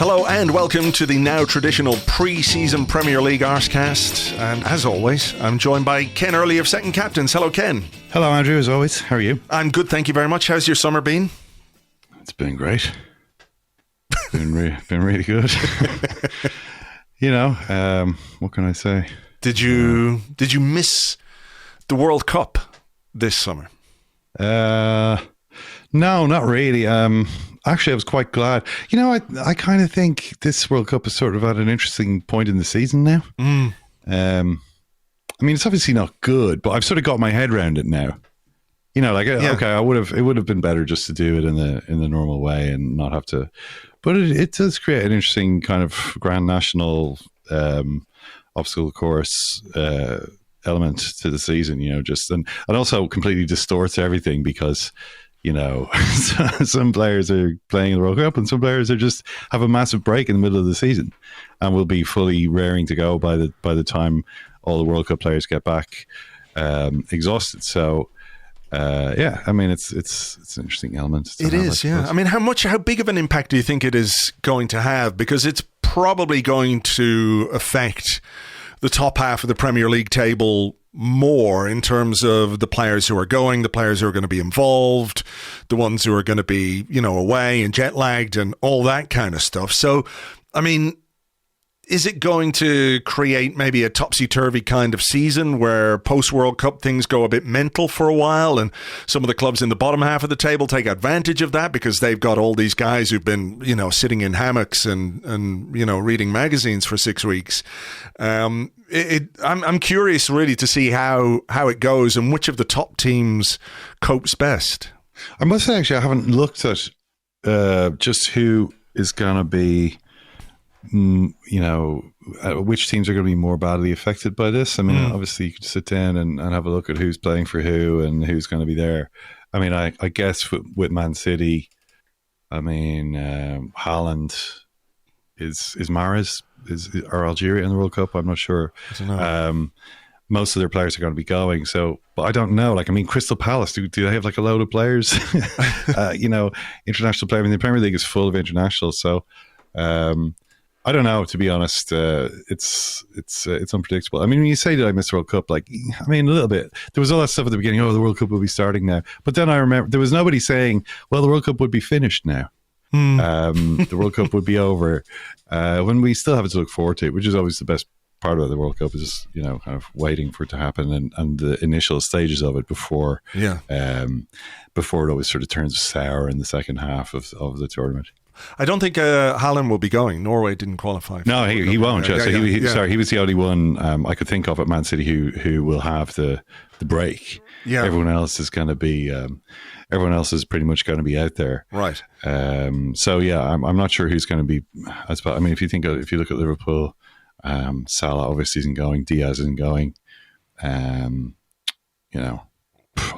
Hello and welcome to the now traditional pre-season Premier League Arsecast. And as always, I'm joined by Ken Early of Second Captains. Hello, Ken. Hello, Andrew, as always. How are you? I'm good, thank you very much. How's your summer been? It's been great. been really good. What can I say? Did you miss the World Cup this summer? No, not really. Actually, I was quite glad. I kind of think this World Cup is sort of at an interesting point in the season now. It's obviously not good, but I've sort of got my head around it now. Okay, it would have been better just to do it in the normal way and not have to. But it does create an interesting kind of Grand National obstacle course element to the season. And also completely distorts everything because. Some players are playing in the World Cup and some players are just have a massive break in the middle of the season and will be fully raring to go by the time all the World Cup players get back exhausted. So, it's an interesting element. It is, yeah. How big of an impact do you think it is going to have? Because it's probably going to affect the top half of the Premier League table more in terms of the players who are going, the players who are going to be involved, the ones who are going to be, away and jet lagged and all that kind of stuff. So, is it going to create maybe a topsy-turvy kind of season where post-World Cup things go a bit mental for a while and some of the clubs in the bottom half of the table take advantage of that because they've got all these guys who've been, sitting in hammocks and reading magazines for 6 weeks? I'm curious really to see how it goes and which of the top teams copes best. I must say, actually, I haven't looked at just who is going to be which teams are going to be more badly affected by this. Obviously you could sit down and have a look at who's playing for who and who's going to be there. I guess with Man City, Haaland is Mahrez or Algeria in the World Cup. I'm not sure. I don't know. Most of their players are going to be going. So, but I don't know. Crystal Palace, do they have like a load of players? International players. The Premier League is full of internationals. So, I don't know, to be honest. It's unpredictable. When you say, did I miss the World Cup? A little bit. There was all that stuff at the beginning. Oh, the World Cup will be starting now. But then I remember there was nobody saying, well, the World Cup would be finished now. The World Cup would be over. When we still have it to look forward to, which is always the best part of the World Cup, is just, kind of waiting for it to happen and the initial stages of it before it always sort of turns sour in the second half of the tournament. I don't think Haaland will be going. Norway didn't qualify. No, he won't. Sorry, he was the only one I could think of at Man City who will have the break. Yeah, everyone else is going to be. Everyone else is pretty much going to be out there, right? I'm not sure who's going to be. If you look at Liverpool, Salah obviously isn't going. Diaz isn't going. I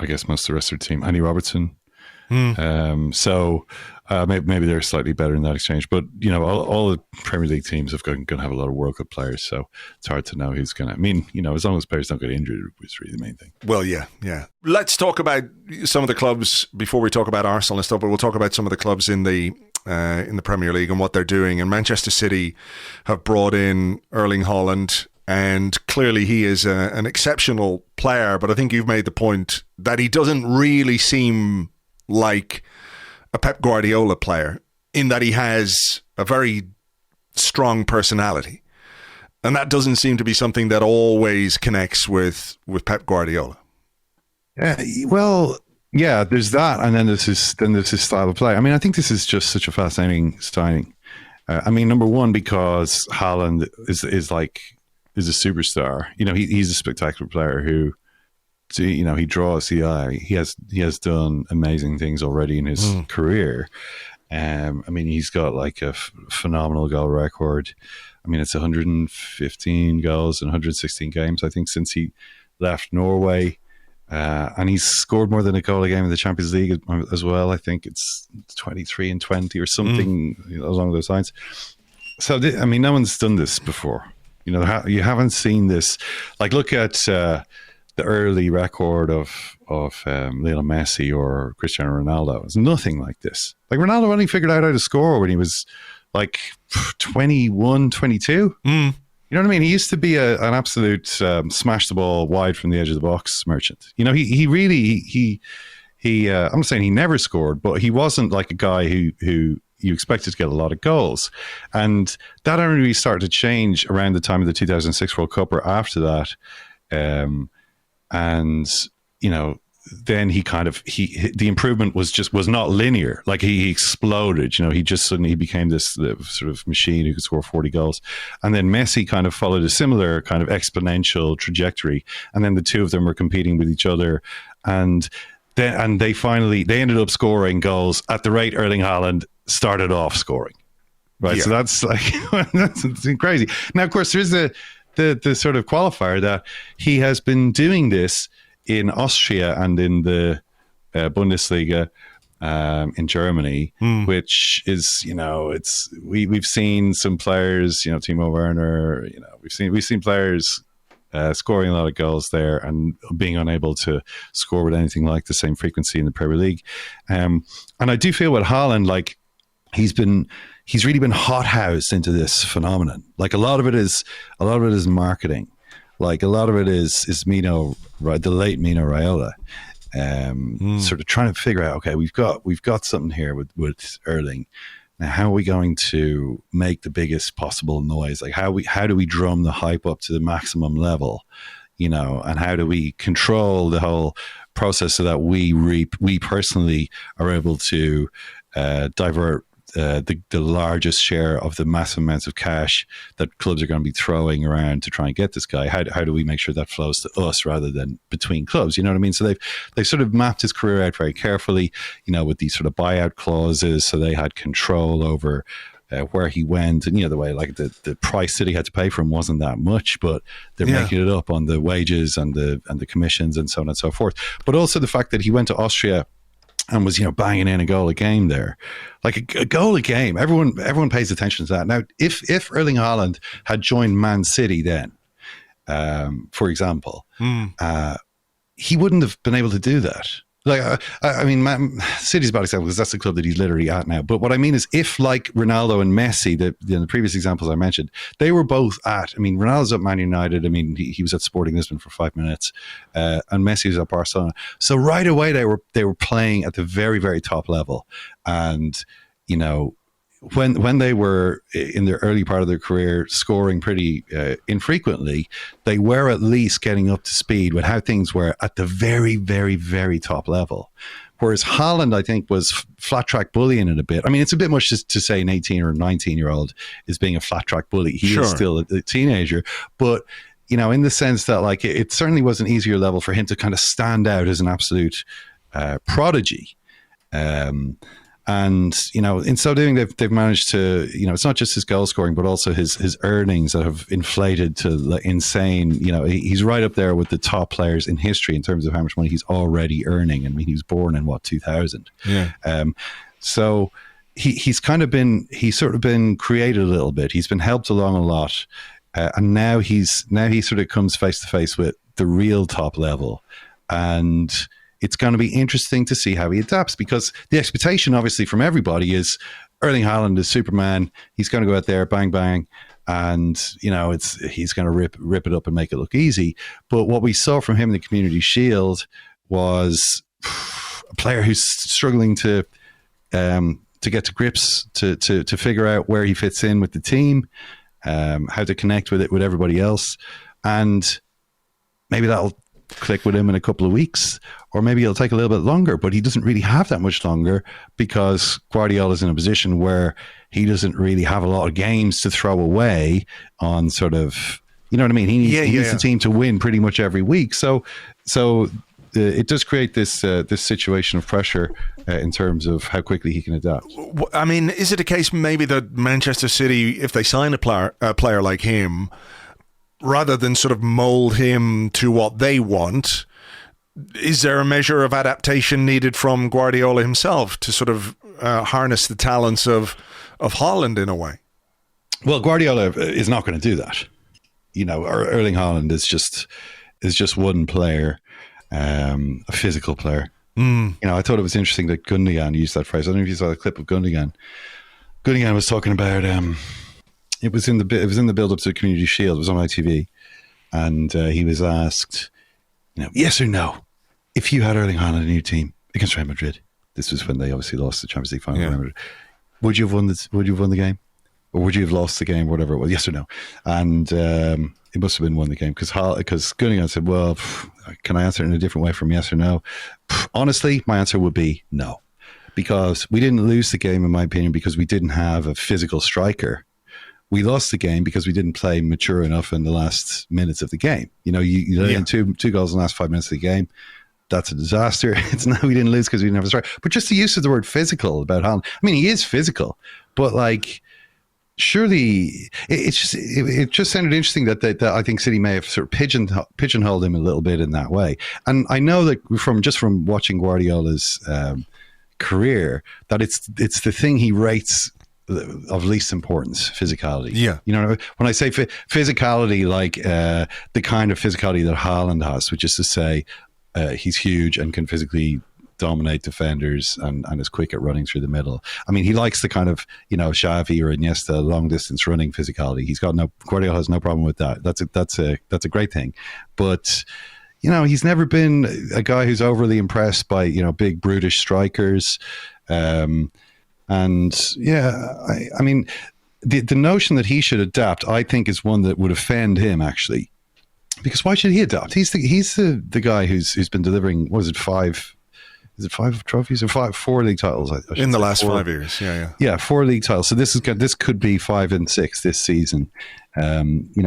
guess most of the rest of the team. Andy Robertson. Maybe they're slightly better in that exchange, but all the Premier League teams are going to have a lot of World Cup players, so it's hard to know who's going to. As long as players don't get injured, is really the main thing. Well, yeah. Let's talk about some of the clubs before we talk about Arsenal and stuff. But we'll talk about some of the clubs in the Premier League and what they're doing. And Manchester City have brought in Erling Haaland. And clearly he is an exceptional player, but I think you've made the point that he doesn't really seem like a Pep Guardiola player in that he has a very strong personality. And that doesn't seem to be something that always connects with Pep Guardiola. There's that. And then there's his style of play. I think this is just such a fascinating signing. Number one, because Haaland is a superstar. He's a spectacular player who, he draws the eye. He has done amazing things already in his career. He's got like a phenomenal goal record. It's 115 goals in 116 games, I think, since he left Norway. And he's scored more than a goal a game in the Champions League as well. I think it's 23 and 20 or something along those lines. So, no one's done this before. You haven't seen this. Look at the early record of Lionel Messi or Cristiano Ronaldo. It's nothing like this. Ronaldo only figured out how to score when he was like 21, 22. You know what I mean? He used to be an absolute smash the ball wide from the edge of the box merchant. You know, he really I'm not saying he never scored, but he wasn't like a guy who you expected to get a lot of goals. And that only really started to change around the time of the 2006 World Cup or after that. And, you know, then the improvement was not linear. Like he exploded, you know, he became this sort of machine who could score 40 goals. And then Messi kind of followed a similar kind of exponential trajectory. And then the two of them were competing with each other. And they ended up scoring goals at the rate Erling Haaland started off scoring. Right. Yeah. So that's like, that's crazy. Now, of course, there's the sort of qualifier that he has been doing this in Austria and in the Bundesliga in Germany, which is, you know, we've seen some players, you know, Timo Werner, you know, we've seen players scoring a lot of goals there and being unable to score with anything like the same frequency in the Premier League. And I do feel with Haaland, like he's really been hothoused into this phenomenon. Like a lot of it is marketing. Like a lot of it is the late Mino Raiola, sort of trying to figure out, okay, we've got something here with Erling. Now, how are we going to make the biggest possible noise? Like how do we drum the hype up to the maximum level, you know, and how do we control the whole process so that we personally are able to divert the largest share of the massive amounts of cash that clubs are going to be throwing around to try and get this guy. How do we make sure that flows to us rather than between clubs? You know what I mean? So they've sort of mapped his career out very carefully, you know, with these sort of buyout clauses. So they had control over where he went, and you know the way like the price that he had to pay for him wasn't that much, but they're making it up on the wages and the commissions and so on and so forth. But also the fact that he went to Austria and was, you know, banging in a goal a game there, like a goal a game. Everyone pays attention to that. Now, if Erling Haaland had joined Man City then, for example, he wouldn't have been able to do that. Like, I mean, City's a bad example because that's the club that he's literally at now. But what I mean is, if like Ronaldo and Messi, the previous examples I mentioned, they were both at, I mean, Ronaldo's at Man United. I mean, he was at Sporting Lisbon for 5 minutes, and Messi was at Barcelona. So right away they were playing at the very, very top level, and you know, when they were in their early part of their career scoring pretty infrequently, they were at least getting up to speed with how things were at the very, very, very top level. Whereas Haaland, I think, was flat track bullying it a bit. I mean, it's a bit much to say an 18 or 19-year-old is being a flat track bully. He is still a teenager, but you know, in the sense that like it certainly was an easier level for him to kind of stand out as an absolute prodigy. And, you know, in so doing, they've managed to, you know, it's not just his goal scoring, but also his earnings that have inflated to insane. You know, he's right up there with the top players in history in terms of how much money he's already earning. I mean, he was born in 2000. Yeah. So he's sort of been created a little bit. He's been helped along a lot. And now he sort of comes face to face with the real top level. And it's going to be interesting to see how he adapts, because the expectation, obviously, from everybody is Erling Haaland is Superman. He's going to go out there, bang, bang, and you know he's going to rip it up and make it look easy. But what we saw from him in the Community Shield was a player who's struggling to get to grips, to figure out where he fits in with the team, how to connect with it with everybody else, and maybe that'll click with him in a couple of weeks, or maybe it'll take a little bit longer, but he doesn't really have that much longer because Guardiola's in a position where he doesn't really have a lot of games to throw away on sort of, you know what I mean? He needs the team to win pretty much every week. So it does create this situation of pressure in terms of how quickly he can adapt. I mean, is it a case maybe that Manchester City, if they sign a player like him, rather than sort of mold him to what they want, is there a measure of adaptation needed from Guardiola himself to sort of harness the talents of Haaland in a way? Well, Guardiola is not going to do that. You know, Erling Haaland is just one player, a physical player. You know, I thought it was interesting that Gundogan used that phrase. I don't know if you saw the clip of Gundogan Gunningham was talking about it was in the build up to the Community Shield. It was on ITV, and he was asked, yes or no, if you had Erling Haaland in your team against Real Madrid. This was when they obviously lost the Champions League final. Yeah. Real Madrid. Would you have won this? Would you have won the game, or would you have lost the game? Whatever it was, yes or no. And it must have been won the game because Gunningham said, "Well, can I answer it in a different way from yes or no?" Honestly, my answer would be no. Because we didn't lose the game, in my opinion, because we didn't have a physical striker. We lost the game because we didn't play mature enough in the last minutes of the game. You let in two goals in the last 5 minutes of the game. That's a disaster. It's not we didn't lose because we didn't have a striker. But just the use of the word physical about Haaland. I mean, he is physical, but surely it just sounded interesting that I think City may have sort of pigeonholed him a little bit in that way. And I know that from watching Guardiola's career, that it's the thing he rates of least importance, physicality. Yeah. When I say physicality, like the kind of physicality that Haaland has, which is to say he's huge and can physically dominate defenders and is quick at running through the middle. I mean, he likes the kind of, Xavi or Iniesta long distance running physicality. Guardiola has no problem with that. That's a great thing. But he's never been a guy who's overly impressed by, big brutish strikers. I mean, the notion that he should adapt, I think, is one that would offend him, actually. Because why should he adapt? He's the guy who's been delivering, what is it, five trophies or 4 league titles in the last 5 years. Yeah, 4 league titles. So this could be 5 and 6 this season. It's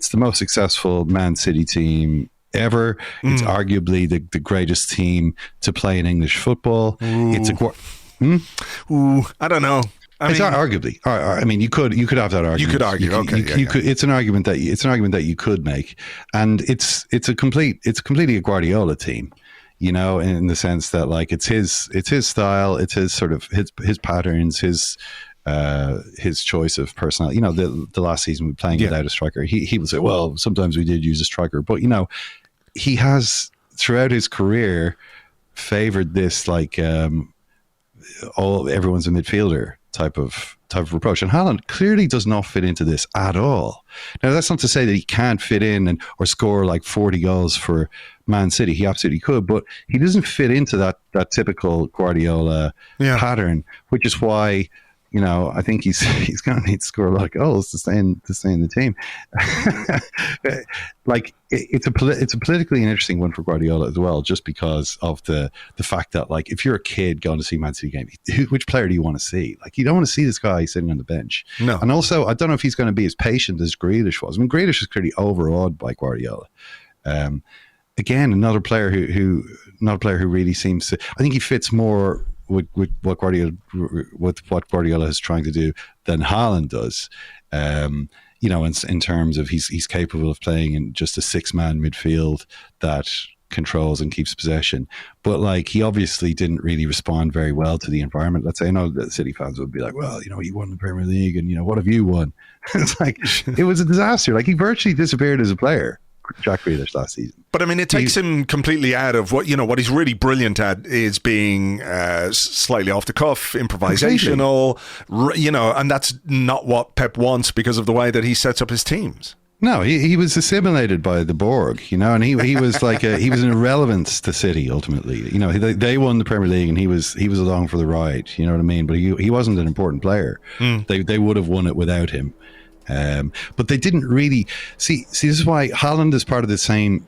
the most successful Man City team ever. It's arguably the greatest team to play in English football. Ooh. I don't know. Arguably. I mean, you could have that argument. You could argue. It's an argument that you could make, and it's completely a Guardiola team. In the sense that it's his style, it's his sort of his patterns, his choice of personality. The last season we were playing without a striker. He would say, well, sometimes we did use a striker, but he has throughout his career favored this everyone's a midfielder type of approach, and Haaland clearly does not fit into this at all. Now, that's not to say that he can't fit in or score 40 goals for Man City. He absolutely could, but he doesn't fit into that typical Guardiola pattern, which is why I think he's going to need to score a lot of goals to stay in the team. It's a politically an interesting one for Guardiola as well, just because of the fact that if you're a kid going to see Man City game, which player do you want to see? You don't want to see this guy sitting on the bench. No. And also, I don't know if he's going to be as patient as Grealish was. I mean, Grealish is clearly overawed by Guardiola. Again, another player who really seems to. I think he fits more with what Guardiola is trying to do than Haaland does. In terms of he's capable of playing in just a 6-man midfield that controls and keeps possession. But he obviously didn't really respond very well to the environment. Let's say, I know that City fans would be like, well, he won the Premier League and, what have you won? It's it was a disaster. He virtually disappeared as a player, Jack Grealish, last season. But I mean, it takes him completely out of what he's really brilliant at is being slightly off the cuff, improvisational, and that's not what Pep wants because of the way that he sets up his teams. No, he was assimilated by the Borg, and he was he was an irrelevance to City ultimately. They won the Premier League and he was along for the ride. You know what I mean? But he wasn't an important player. They would have won it without him. But they didn't really see. This is why Haaland is part of the same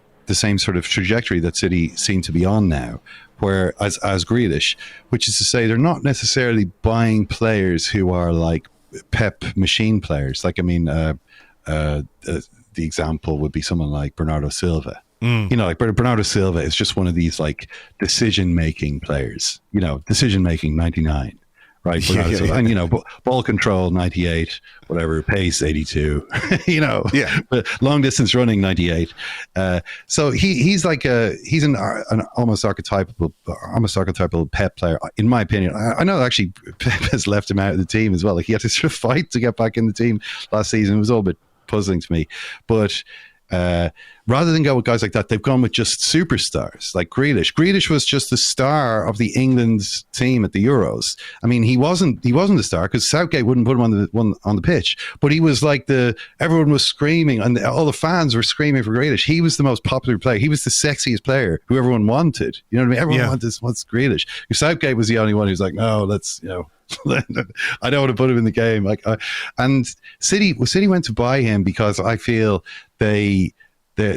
sort of trajectory that City seem to be on now, where as Grealish, which is to say they're not necessarily buying players who are Pep machine players. The example would be someone like Bernardo Silva. Bernardo Silva is just one of these decision-making players. Decision-making 99. Right, and ball control 98, whatever, pace 82, but long distance running 98. So he's an almost archetypal Pep player, in my opinion. I know actually Pep has left him out of the team as well. He had to sort of fight to get back in the team last season. It was all a bit puzzling to me, but rather than go with guys like that, they've gone with just superstars like Grealish. Grealish was just the star of the England team at the Euros. I mean, he wasn't a star because Southgate wouldn't put him on the pitch, but he was like everyone was screaming and all the fans were screaming for Grealish. He was the most popular player. He was the sexiest player who everyone wanted. You know what I mean? Everyone wants Grealish. Southgate was the only one who's like, no, let's, I don't want to put him in the game. And City went to buy him because I feel the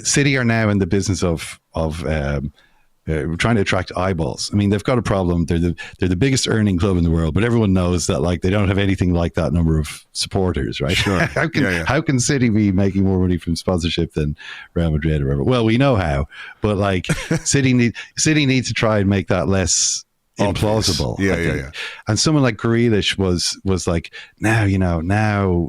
City are now in the business of trying to attract eyeballs. I mean, they've got a problem. They're the biggest earning club in the world, but everyone knows that like they don't have anything like that number of supporters, right? Sure. How can City be making more money from sponsorship than Real Madrid or whatever? Well, we know how, but like City needs to try and make that less implausible. Yeah. And someone like Grealish was like, now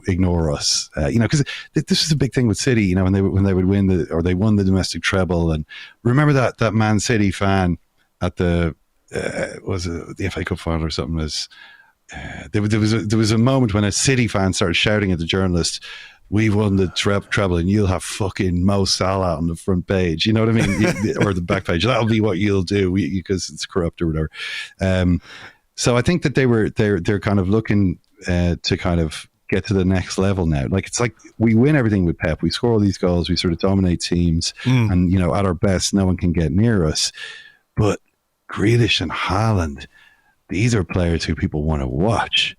ignore us. Because this is a big thing with City. When they would win they won the domestic treble, and remember that Man City fan at the was it the FA Cup final or something? There was a moment when a City fan started shouting at the journalist, "We won the treble and you'll have fucking Mo Salah on the front page." You know what I mean? Or the back page. That'll be what you'll do because it's corrupt or whatever. So I think that they're kind of looking to kind of get to the next level now. Like, it's like we win everything with Pep. We score all these goals. We sort of dominate teams. And, at our best, no one can get near us. But Grealish and Haaland, these are players who people want to watch.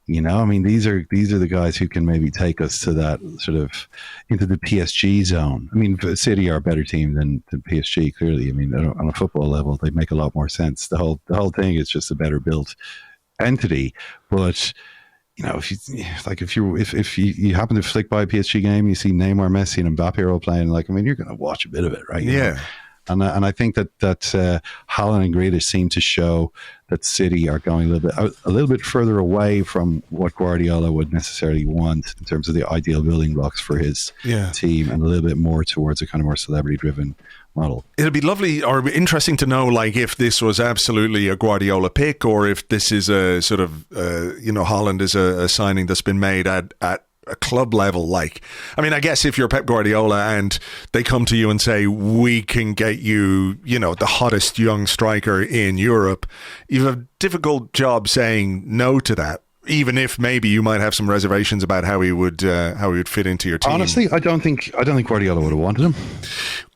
I mean, these are the guys who can maybe take us to that sort of into the PSG zone. I mean, City are a better team than PSG, clearly. I mean, on a football level, they make a lot more sense. The whole thing is just a better built entity. But if you happen to flick by a PSG game, you see Neymar, Messi, and Mbappe all playing. Like, I mean, you're going to watch a bit of it, right? Yeah. And I think that Haaland and Grealish seem to show that City are going a little bit further away from what Guardiola would necessarily want in terms of the ideal building blocks for his team, and a little bit more towards a kind of more celebrity-driven model. It'd be lovely or interesting to know, like, if this was absolutely a Guardiola pick, or if this is a sort of, Haaland is a signing that's been made at a club level. Like, I mean, I guess if you're Pep Guardiola and they come to you and say, we can get you, the hottest young striker in Europe, you have a difficult job saying no to that, even if maybe you might have some reservations about how he would fit into your team. Honestly, I don't think Guardiola would have wanted him.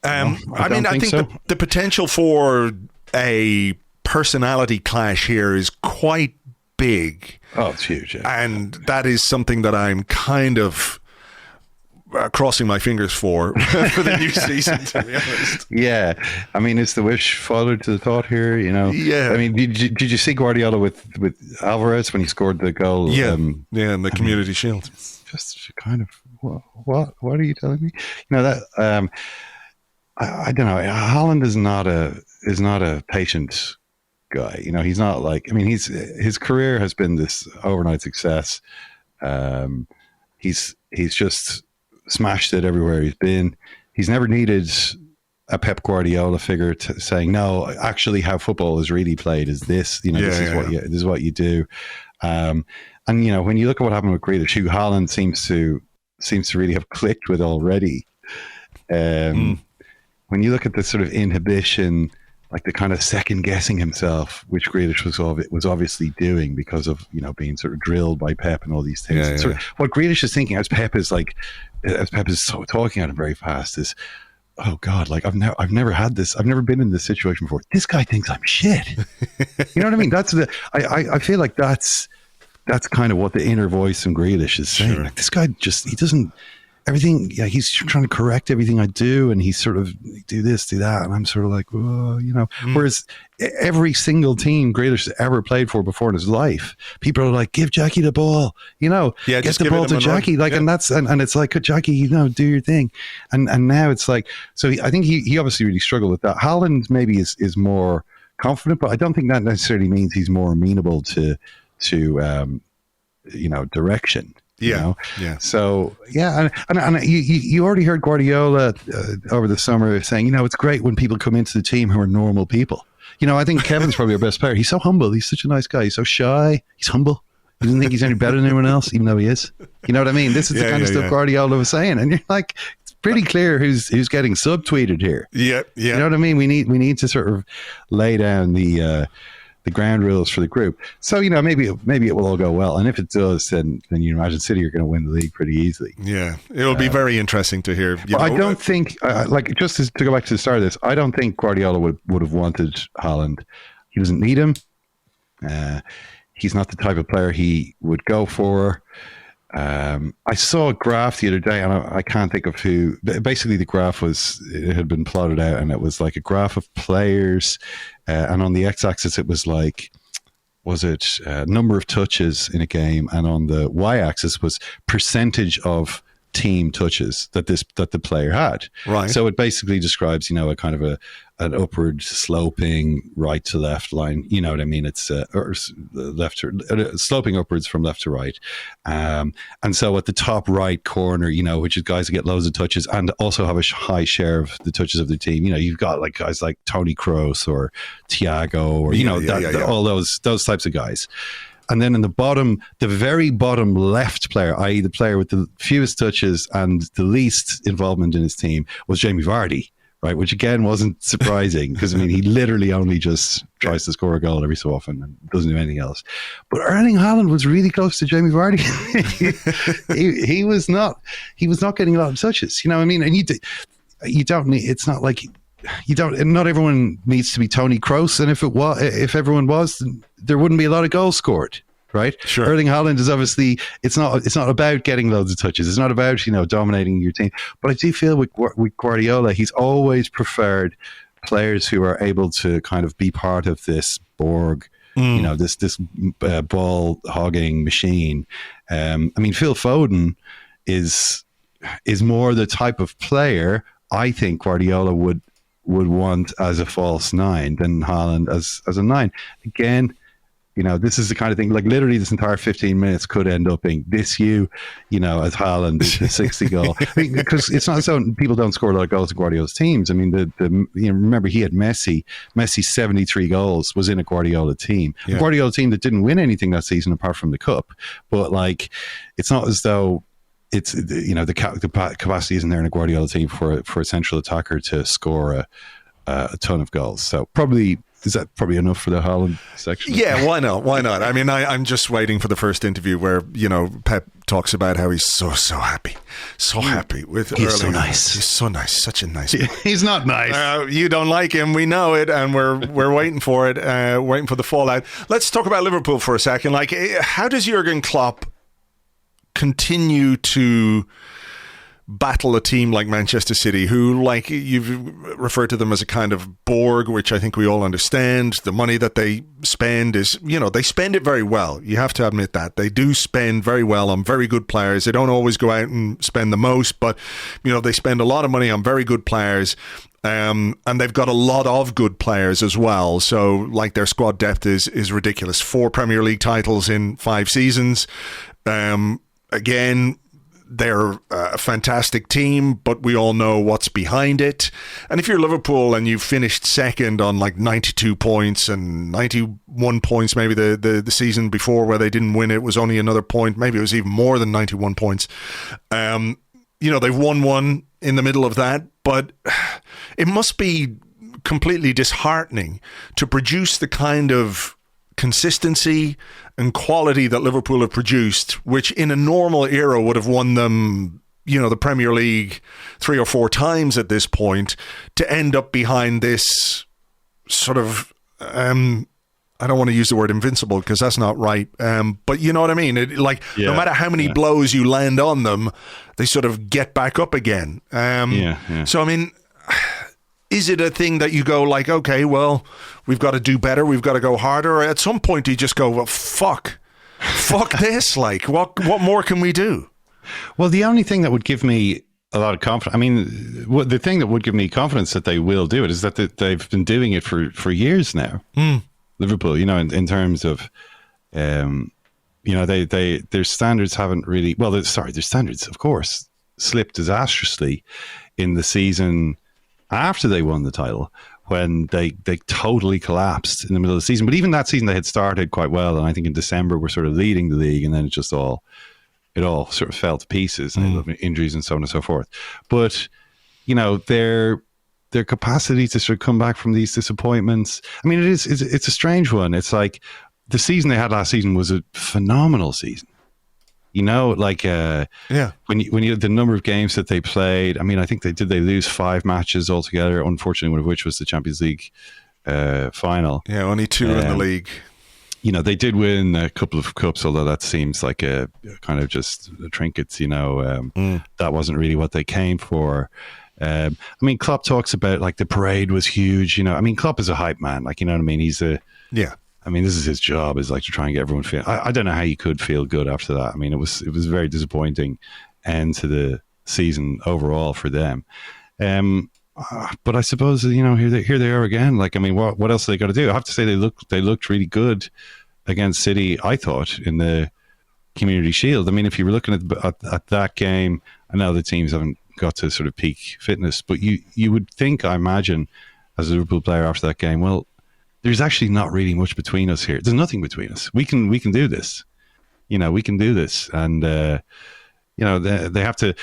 I think the potential for a personality clash here is quite big. Oh, it's huge. Yeah. And that is something that I'm kind of crossing my fingers for the new season, to be honest. Yeah. I mean, is the wish followed to the thought here? Yeah. I mean, did you see Guardiola with Alvarez when he scored the goal? Yeah. In the Community Shield. Just kind of, what are you telling me? That I don't know. Haaland is not a patient guy. He's not like, I mean, his career has been this overnight success. He's just smashed it everywhere he's been. He's never needed a Pep Guardiola figure saying, no, actually how football is really played is this, this is what you do. And when you look at what happened with Grealish, who Haaland seems to really have clicked with already. When you look at the sort of inhibition, like the kind of second guessing himself, which Grealish was obviously doing because of being sort of drilled by Pep and all these things. Yeah. Sort of, what Grealish is thinking as Pep is talking at him very fast is, oh God, like I've never had this. I've never been in this situation before. This guy thinks I'm shit. You know what I mean? That's I feel like that's kind of what the inner voice in Grealish is saying. Sure. Like, this guy he doesn't. Everything, he's trying to correct everything I do, and he's sort of do this, do that, and I'm sort of like, oh, Whereas every single team Grealish has ever played for before in his life, people are like, give Jackie the ball, get the ball to Jackie, like, and that's and it's like, Jackie, do your thing, and now it's like, so I think he obviously really struggled with that. Haaland maybe is more confident, but I don't think that necessarily means he's more amenable to direction. Yeah. So and you already heard Guardiola over the summer saying, it's great when people come into the team who are normal people. I think Kevin's probably our best player. He's so humble. He's such a nice guy. He's so shy. He's humble. He doesn't think he's any better than anyone else, even though he is. You know what I mean? This is the kind of stuff Guardiola was saying, and you're like, it's pretty clear who's getting subtweeted here. Yeah. You know what I mean? We need to sort of lay down the ground rules for the group. So, maybe it will all go well. And if it does, then you imagine City are going to win the league pretty easily. Yeah, it'll be very interesting to hear. I don't think, just to go back to the start of this, I don't think Guardiola would have wanted Haaland. He doesn't need him. He's not the type of player he would go for. I saw a graph the other day, and I can't think of who. Basically, the graph it had been plotted out, and it was like a graph of players, and on the x-axis it was like, was it number of touches in a game, and on the y-axis was percentage of team touches that the player had. Right. So it basically describes, a kind of an upward sloping right to left line. You know what I mean? It's or sloping upwards from left to right. And so at the top right corner, which is guys that get loads of touches and also have a high share of the touches of the team. You've got like guys like Toni Kroos or Thiago or, all those types of guys. And then in the bottom, the very bottom left player, i.e. the player with the fewest touches and the least involvement in his team, was Jamie Vardy, right? Which again wasn't surprising because, he literally only just tries to score a goal every so often and doesn't do anything else. But Erling Haaland was really close to Jamie Vardy. he was not getting a lot of touches, And you don't need, it's not like... not everyone needs to be Toni Kroos, and if everyone was, there wouldn't be a lot of goals scored, right? Sure. Erling Haaland is obviously, it's not about getting loads of touches. It's not about dominating your team. But I do feel with Guardiola, he's always preferred players who are able to kind of be part of this Borg, this ball hogging machine. Phil Foden is more the type of player I think Guardiola would want as a false nine than Haaland as a nine. Again, this is the kind of thing, like literally this entire 15 minutes could end up being this as Haaland is the 60 goal. Because it's not so people don't score a lot of goals in Guardiola's teams. Remember he had Messi. Messi's 73 goals was in a Guardiola team. Yeah. A Guardiola team that didn't win anything that season apart from the cup. But it's not as though it's the capacity isn't there in a Guardiola team for a central attacker to score a ton of goals. So is that probably enough for the Haaland section? Yeah, why not? I'm just waiting for the first interview where Pep talks about how he's so happy with Erling. So nice. He's so nice, such a nice guy. He's not nice. You don't like him, we know it, and we're waiting for it, waiting for the fallout. Let's talk about Liverpool for a second. How does Jurgen Klopp continue to battle a team like Manchester City, who, like you've referred to them as a kind of Borg, which I think we all understand. The money that they spend is, they spend it very well. You have to admit that. They do spend very well on very good players. They don't always go out and spend the most, but, they spend a lot of money on very good players. And they've got a lot of good players as well. So, their squad depth is ridiculous. 4 Premier League titles in 5 seasons. Again, they're a fantastic team, but we all know what's behind it. And if you're Liverpool and you've finished second on 92 points and 91 points, maybe the season before where they didn't win, it was only another point. Maybe it was even more than 91 points. They've won one in the middle of that, but it must be completely disheartening to produce the kind of consistency and quality that Liverpool have produced, which in a normal era would have won them, the Premier League 3 or 4 times at this point, to end up behind this sort of, I don't want to use the word invincible because that's not right, but you know what I mean? No matter how many blows you land on them, they sort of get back up again. So, is it a thing that you go okay, well, we've got to do better, we've got to go harder? Or at some point do you just go, well, fuck this, what more can we do? Well, the only thing that would give me a lot of confidence, the thing that would give me confidence that they will do it is that they've been doing it for years now. Liverpool, in terms of, their standards haven't really, their standards, of course, slipped disastrously in the season after they won the title, when they totally collapsed in the middle of the season. But even that season, they had started quite well, and I think in December we're sort of leading the league, and then it just all it all sort of fell to pieces, and injuries and so on and so forth. But their capacity to sort of come back from these disappointments. I mean, it's a strange one. It's like the season they had last season was a phenomenal season. When you the number of games that they played, I mean, I think they lose 5 matches altogether, unfortunately, one of which was the Champions League final. Yeah, only 2 in the league. They did win a couple of cups, although that seems like a kind of just trinkets, that wasn't really what they came for. I mean, Klopp talks about like the parade was huge, I mean, Klopp is a hype man, like, you know what I mean? He's I mean, this is his job, is like to try and get everyone feel. I don't know how you could feel good after that. I mean, it was a very disappointing end to the season overall for them. But I suppose here they are again. Like, I mean, what else are they got to do? I have to say they looked really good against City, I thought, in the Community Shield. I mean, if you were looking at that game, I know the teams haven't got to sort of peak fitness, but you would think, I imagine, as a Liverpool player after that game, well, there's actually not really much between us here. There's nothing between us. We can do this. We can do this. And, they have to...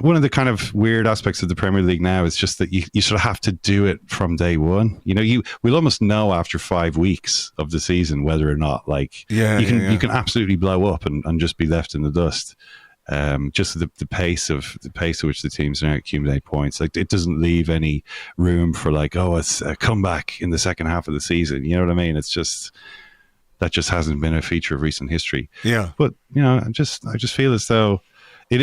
one of the kind of weird aspects of the Premier League now is just that you sort of have to do it from day one. We'll almost know after 5 weeks of the season whether or not, like, you can absolutely blow up and just be left in the dust. Just the pace at which the teams now accumulate points, like, it doesn't leave any room for like, it's a comeback in the second half of the season. You know what I mean? It's just that just hasn't been a feature of recent history. Yeah, but I just feel as though it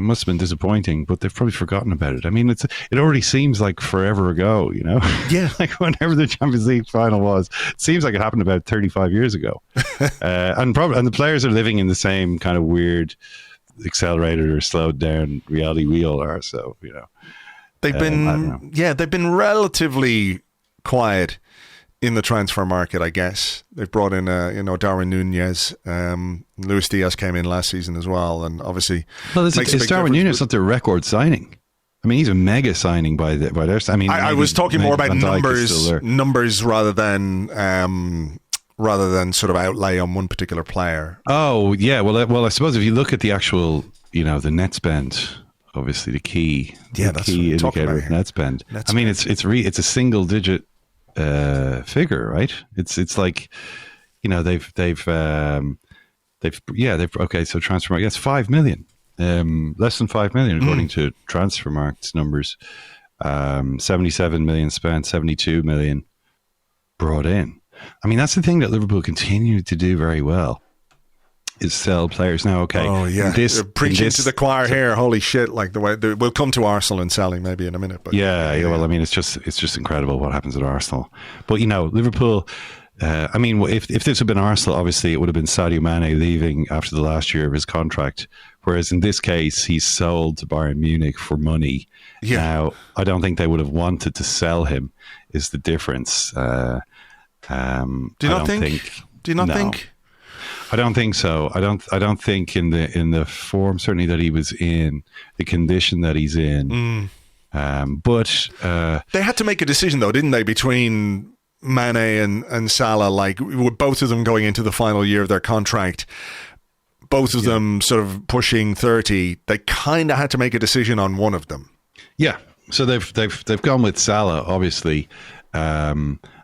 must have been disappointing, but they've probably forgotten about it. I mean, it already seems like forever ago, Yeah. Like whenever the Champions League final was, it seems like it happened about 35 years ago. And the players are living in the same kind of weird accelerated or slowed down reality we all are. So, they've been relatively quiet in the transfer market, I guess. They've brought in, Darwin Nunez. Luis Diaz came in last season as well, and obviously, is Darwin Nunez not their record signing? I mean, he's a mega signing by theirs. I mean, I was talking more about numbers rather than sort of outlay on one particular player. Oh yeah, well, I suppose if you look at the actual, the net spend, obviously the key indicator of net spend. I mean, it's a single digit figure, right? It's like, they've okay, so Transfermarkt, yes, 5 million, less than 5 million according to Transfermarkt's numbers. 77 million spent, 72 million brought in. I mean, that's the thing that Liverpool continue to do very well, is sell players. Now, okay. Oh yeah, they're preaching to the choir here. Holy shit! Like the way we'll come to Arsenal and selling maybe in a minute. But yeah. Well, I mean, it's just incredible what happens at Arsenal. But Liverpool. I mean, if this had been Arsenal, obviously it would have been Sadio Mane leaving after the last year of his contract. Whereas in this case, he's sold to Bayern Munich for money. Yeah. Now, I don't think they would have wanted to sell him. Is the difference? Do you not think? I don't think so. I don't think in the form certainly that he was in, the condition that he's in. But they had to make a decision though, didn't they, between Mane and Salah, like with both of them going into the final year of their contract, both of them sort of pushing 30. They kind of had to make a decision on one of them. Yeah. So they've gone with Salah, obviously.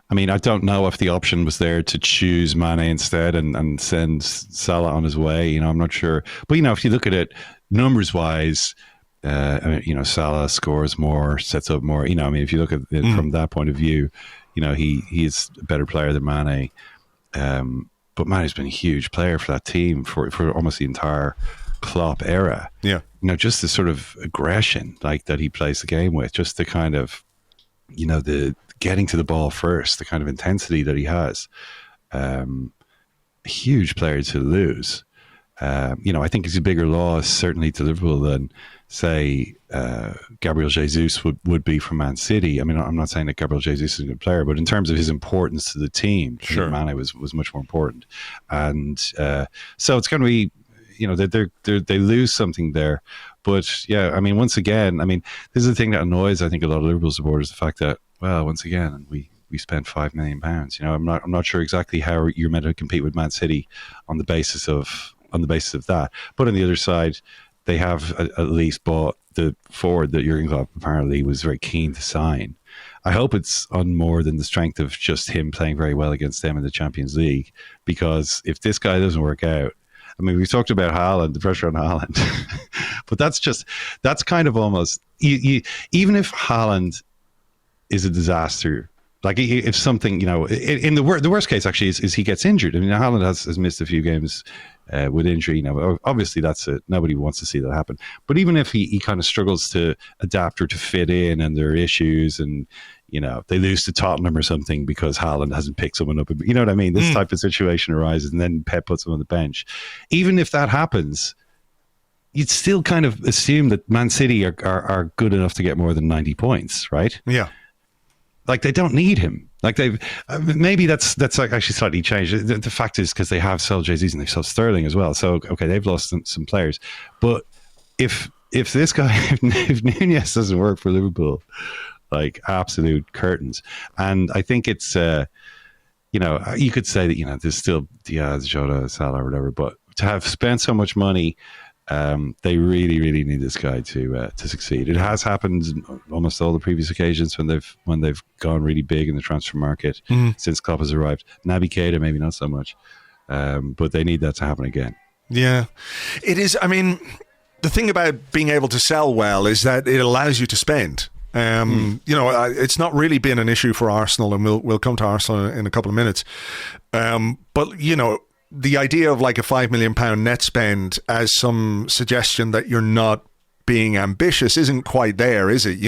I mean, I don't know if the option was there to choose Mane instead and send Salah on his way. I'm not sure. But, if you look at it numbers-wise, Salah scores more, sets up more. I mean, if you look at it from that point of view, he is a better player than Mane. But Mane's been a huge player for that team for almost the entire Klopp era. Yeah. Just the sort of aggression like that he plays the game with, just the kind of, the getting to the ball first, the kind of intensity that he has. A huge player to lose. I think he's a bigger loss certainly to Liverpool than, say, Gabriel Jesus would be for Man City. I mean, I'm not saying that Gabriel Jesus is a good player, but in terms of his importance to the team, sure, Mane was much more important. And so it's going to be, they lose something there. But yeah, I mean, once again, this is the thing that annoys, I think, a lot of Liverpool supporters, the fact that, well, once again, we we spent £5 million. I'm not sure exactly how you're meant to compete with Man City on the basis of that. But on the other side, they have at least bought the forward that Jurgen Klopp apparently was very keen to sign. I hope it's on more than the strength of just him playing very well against them in the Champions League, because if this guy doesn't work out, I mean, we talked about Haaland, the pressure on Haaland, but that's kind of almost, even if Haaland is a disaster, like if something, in the worst case actually is he gets injured. I mean, Haaland has missed a few games with injury. Obviously that's it. Nobody wants to see that happen. But even if he kind of struggles to adapt or to fit in, and there are issues, and they lose to Tottenham or something because Haaland hasn't picked someone up. You know what I mean? This type of situation arises, and then Pep puts him on the bench. Even if that happens, you'd still kind of assume that Man City are good enough to get more than 90 points, right? Yeah. Like, they don't need him. Like, they've maybe that's actually slightly changed. The fact is, because they have sold Jesus and they've sold Sterling as well. So okay, they've lost some players. But if this guy, if Nunez doesn't work for Liverpool, like, absolute curtains. And I think it's you could say that there's still Diaz, Jota, Salah, or whatever. But to have spent so much money, they really, really need this guy to succeed. It has happened in almost all the previous occasions when they've gone really big in the transfer market since Klopp has arrived. Naby Keita, maybe not so much, but they need that to happen again. Yeah, it is. I mean, the thing about being able to sell well is that it allows you to spend. It's not really been an issue for Arsenal, and we'll come to Arsenal in a couple of minutes. But the idea of like a £5 million net spend as some suggestion that you're not being ambitious isn't quite there, is it?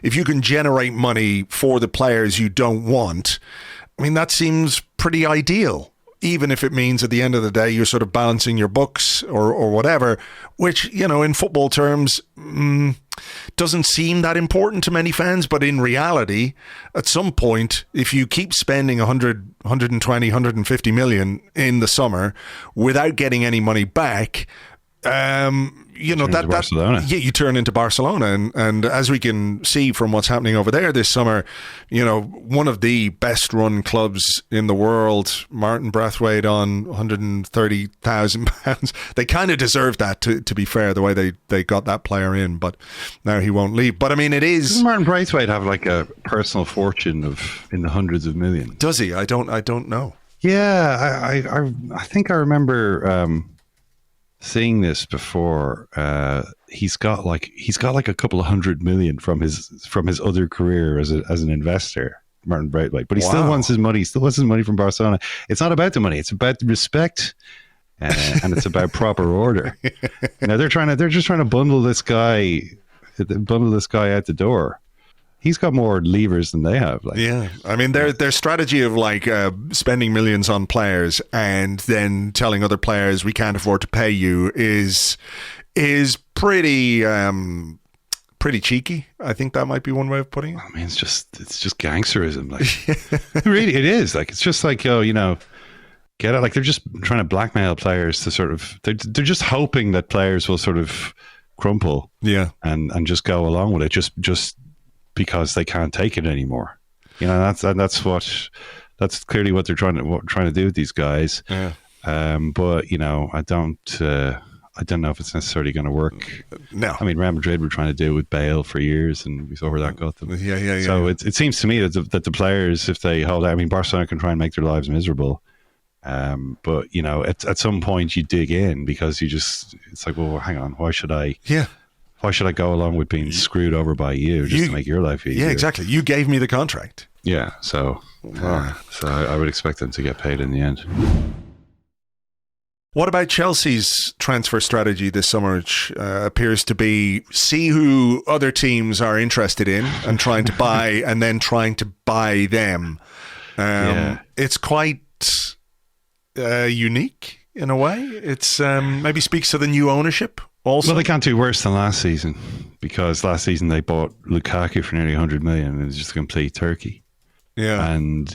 If you can generate money for the players you don't want, I mean, that seems pretty ideal, even if it means at the end of the day you're sort of balancing your books or whatever, which, in football terms, doesn't seem that important to many fans. But in reality, at some point, if you keep spending 100, 120, 150 million in the summer without getting any money back, you turn into Barcelona, and as we can see from what's happening over there this summer, one of the best run clubs in the world, Martin Braithwaite on £130,000. They kind of deserve that, to be fair, the way they got that player in, but now he won't leave. But I mean, it is. Doesn't Martin Braithwaite have like a personal fortune in the hundreds of millions? Does he? I don't know. Yeah, I think I remember seeing this before. He's got like a couple of 100 million from his other career as an investor, Martin Braithwaite. But he still wants his money. He still wants his money from Barcelona. It's not about the money. It's about the respect, and it's about proper order. They're just trying to bundle this guy out the door. He's got more levers than they have. Yeah, I mean, their strategy of spending millions on players and then telling other players we can't afford to pay you is pretty cheeky. I think that might be one way of putting it. I mean, it's just gangsterism. Really, it is. It's just get it. They're just trying to blackmail players to sort of. They're just hoping that players will sort of crumple. Yeah, and just go along with it. Just because they can't take it anymore. That's clearly what they're trying to do with these guys. Yeah. But I don't know if it's necessarily going to work. No. I mean, Real Madrid were trying to do it with Bale for years, and we saw where that got them. Yeah. So it seems to me that the players, if they hold out, I mean, Barcelona can try and make their lives miserable. But at some point you dig in, because it's like, well, hang on, why should I? Yeah. Why should I go along with being screwed over by you to make your life easier? Yeah, exactly. You gave me the contract. Yeah, so I would expect them to get paid in the end. What about Chelsea's transfer strategy this summer, which appears to be see who other teams are interested in and trying to buy, and then trying to buy them? It's quite unique in a way. It's maybe speaks to the new ownership. Also. Well, they can't do worse than last season, because last season they bought Lukaku for nearly 100 million, and it was just a complete turkey. Yeah, and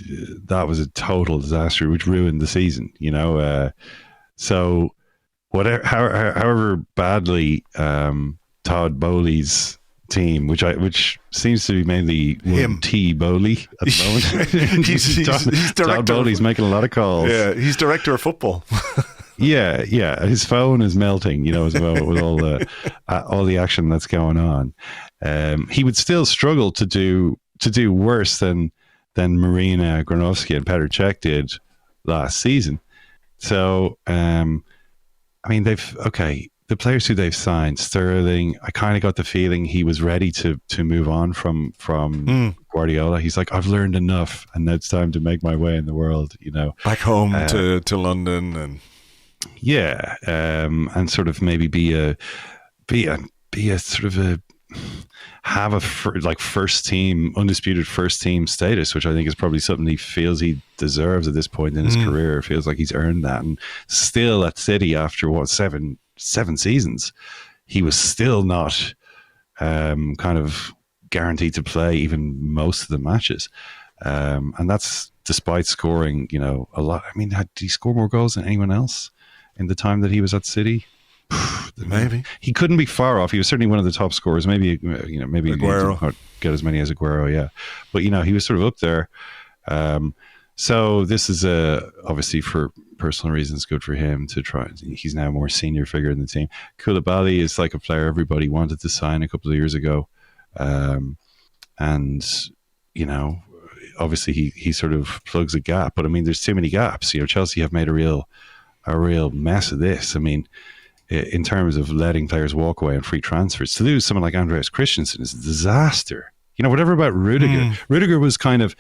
that was a total disaster, which ruined the season. So however badly Todd Bowley's team, which seems to be mainly him. T. Bowley at the moment. he's director. Todd Bowley's making a lot of calls. Yeah, he's director of football. Yeah. His phone is melting, as well with all the action that's going on. He would still struggle to do worse than Marina Granovsky and Petr Cech did last season. So, the players who they've signed, Sterling, I kind of got the feeling he was ready to move on from Guardiola. He's like, I've learned enough, and now it's time to make my way in the world. Back home to London, and and sort of maybe be a sort of a have a first team, undisputed first team status, which I think is probably something he feels he deserves at this point in his career. Feels like he's earned that, and still at City after seven seasons, he was still not kind of guaranteed to play even most of the matches, and that's despite scoring a lot. I mean, did he score more goals than anyone else in the time that he was at City? Maybe he couldn't be far off. He was certainly one of the top scorers. Maybe maybe Aguero. He didn't get as many as Aguero, yeah. But he was sort of up there. So this is obviously for personal reasons good for him to try. He's now a more senior figure in the team. Koulibaly is like a player everybody wanted to sign a couple of years ago, and obviously he sort of plugs a gap. But I mean, there's too many gaps. Chelsea have made a real mess of this. I mean, in terms of letting players walk away on free transfers, to lose someone like Andreas Christensen is a disaster. Whatever about Rudiger. Rudiger was kind of,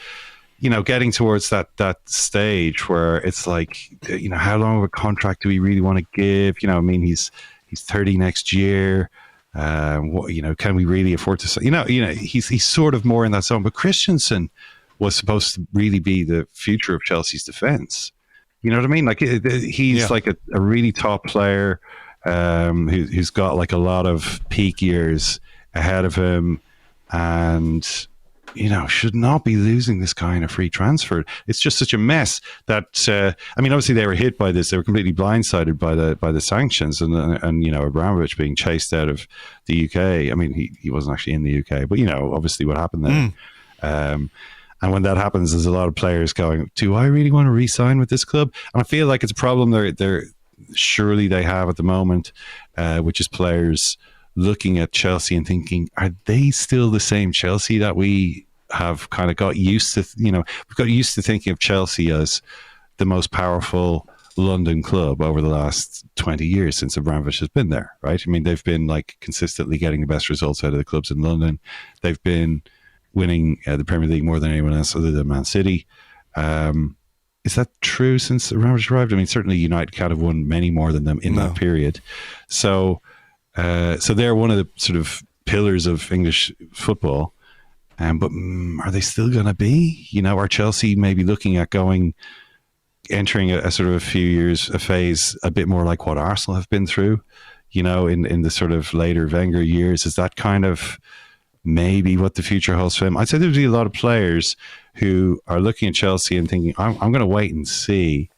getting towards that stage where it's like, how long of a contract do we really want to give? I mean, he's 30 next year. Can we really afford to? He's sort of more in that zone. But Christensen was supposed to really be the future of Chelsea's defense. You know what I mean? Like he's like a really top player. Who's got like a lot of peak years ahead of him, and should not be losing this kind of free transfer. It's just such a mess that obviously they were hit by this. They were completely blindsided by the sanctions and Abramovich being chased out of the UK. I mean, he wasn't actually in the UK, but obviously what happened there. And when that happens, there's a lot of players going, do I really want to re-sign with this club? And I feel like it's a problem they're surely they have at the moment, which is players looking at Chelsea and thinking, are they still the same Chelsea that we have kind of got used to? We've got used to thinking of Chelsea as the most powerful London club over the last 20 years since Abramovich has been there, right? I mean, they've been like consistently getting the best results out of the clubs in London. They've been winning the Premier League more than anyone else other than Man City. Is that true since Abramovich arrived? I mean, certainly United can't have won many more than them in that period. So they're one of the sort of pillars of English football. But are they still going to be? Are Chelsea maybe looking at entering a sort of a phase a bit more like what Arsenal have been through, in the sort of later Wenger years? Is that kind of maybe what the future holds for him? I'd say there'd be a lot of players who are looking at Chelsea and thinking, I'm going to wait and see,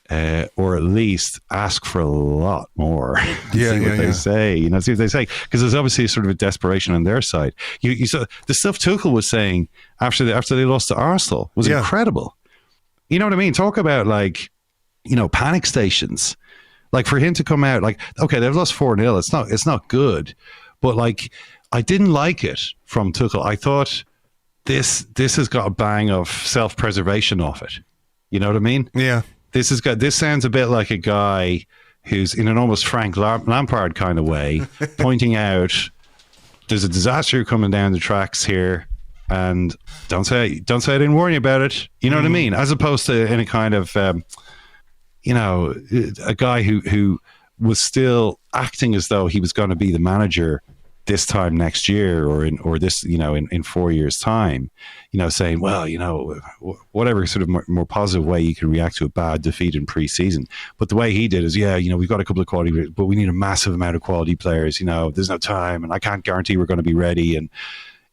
or at least ask for a lot more. See what they say, see what they say. Because there's obviously sort of a desperation on their side. You saw the stuff Tuchel was saying after they lost to Arsenal was incredible. You know what I mean? Talk about panic stations. Like for him to come out like, okay, they've lost 4-0. It's not good, but like I didn't like it from Tuchel. I thought this has got a bang of self-preservation off it. You know what I mean? Yeah. This sounds a bit like a guy who's in an almost Frank Lampard kind of way, pointing out there's a disaster coming down the tracks here, and don't say I didn't warn you about it. You know what I mean? As opposed to in a kind of a guy who was still acting as though he was going to be the manager this time next year in 4 years time, saying, well, whatever sort of more positive way you can react to a bad defeat in pre-season. But the way he did is, we've got a couple of quality, but we need a massive amount of quality players. There's no time and I can't guarantee we're going to be ready. And,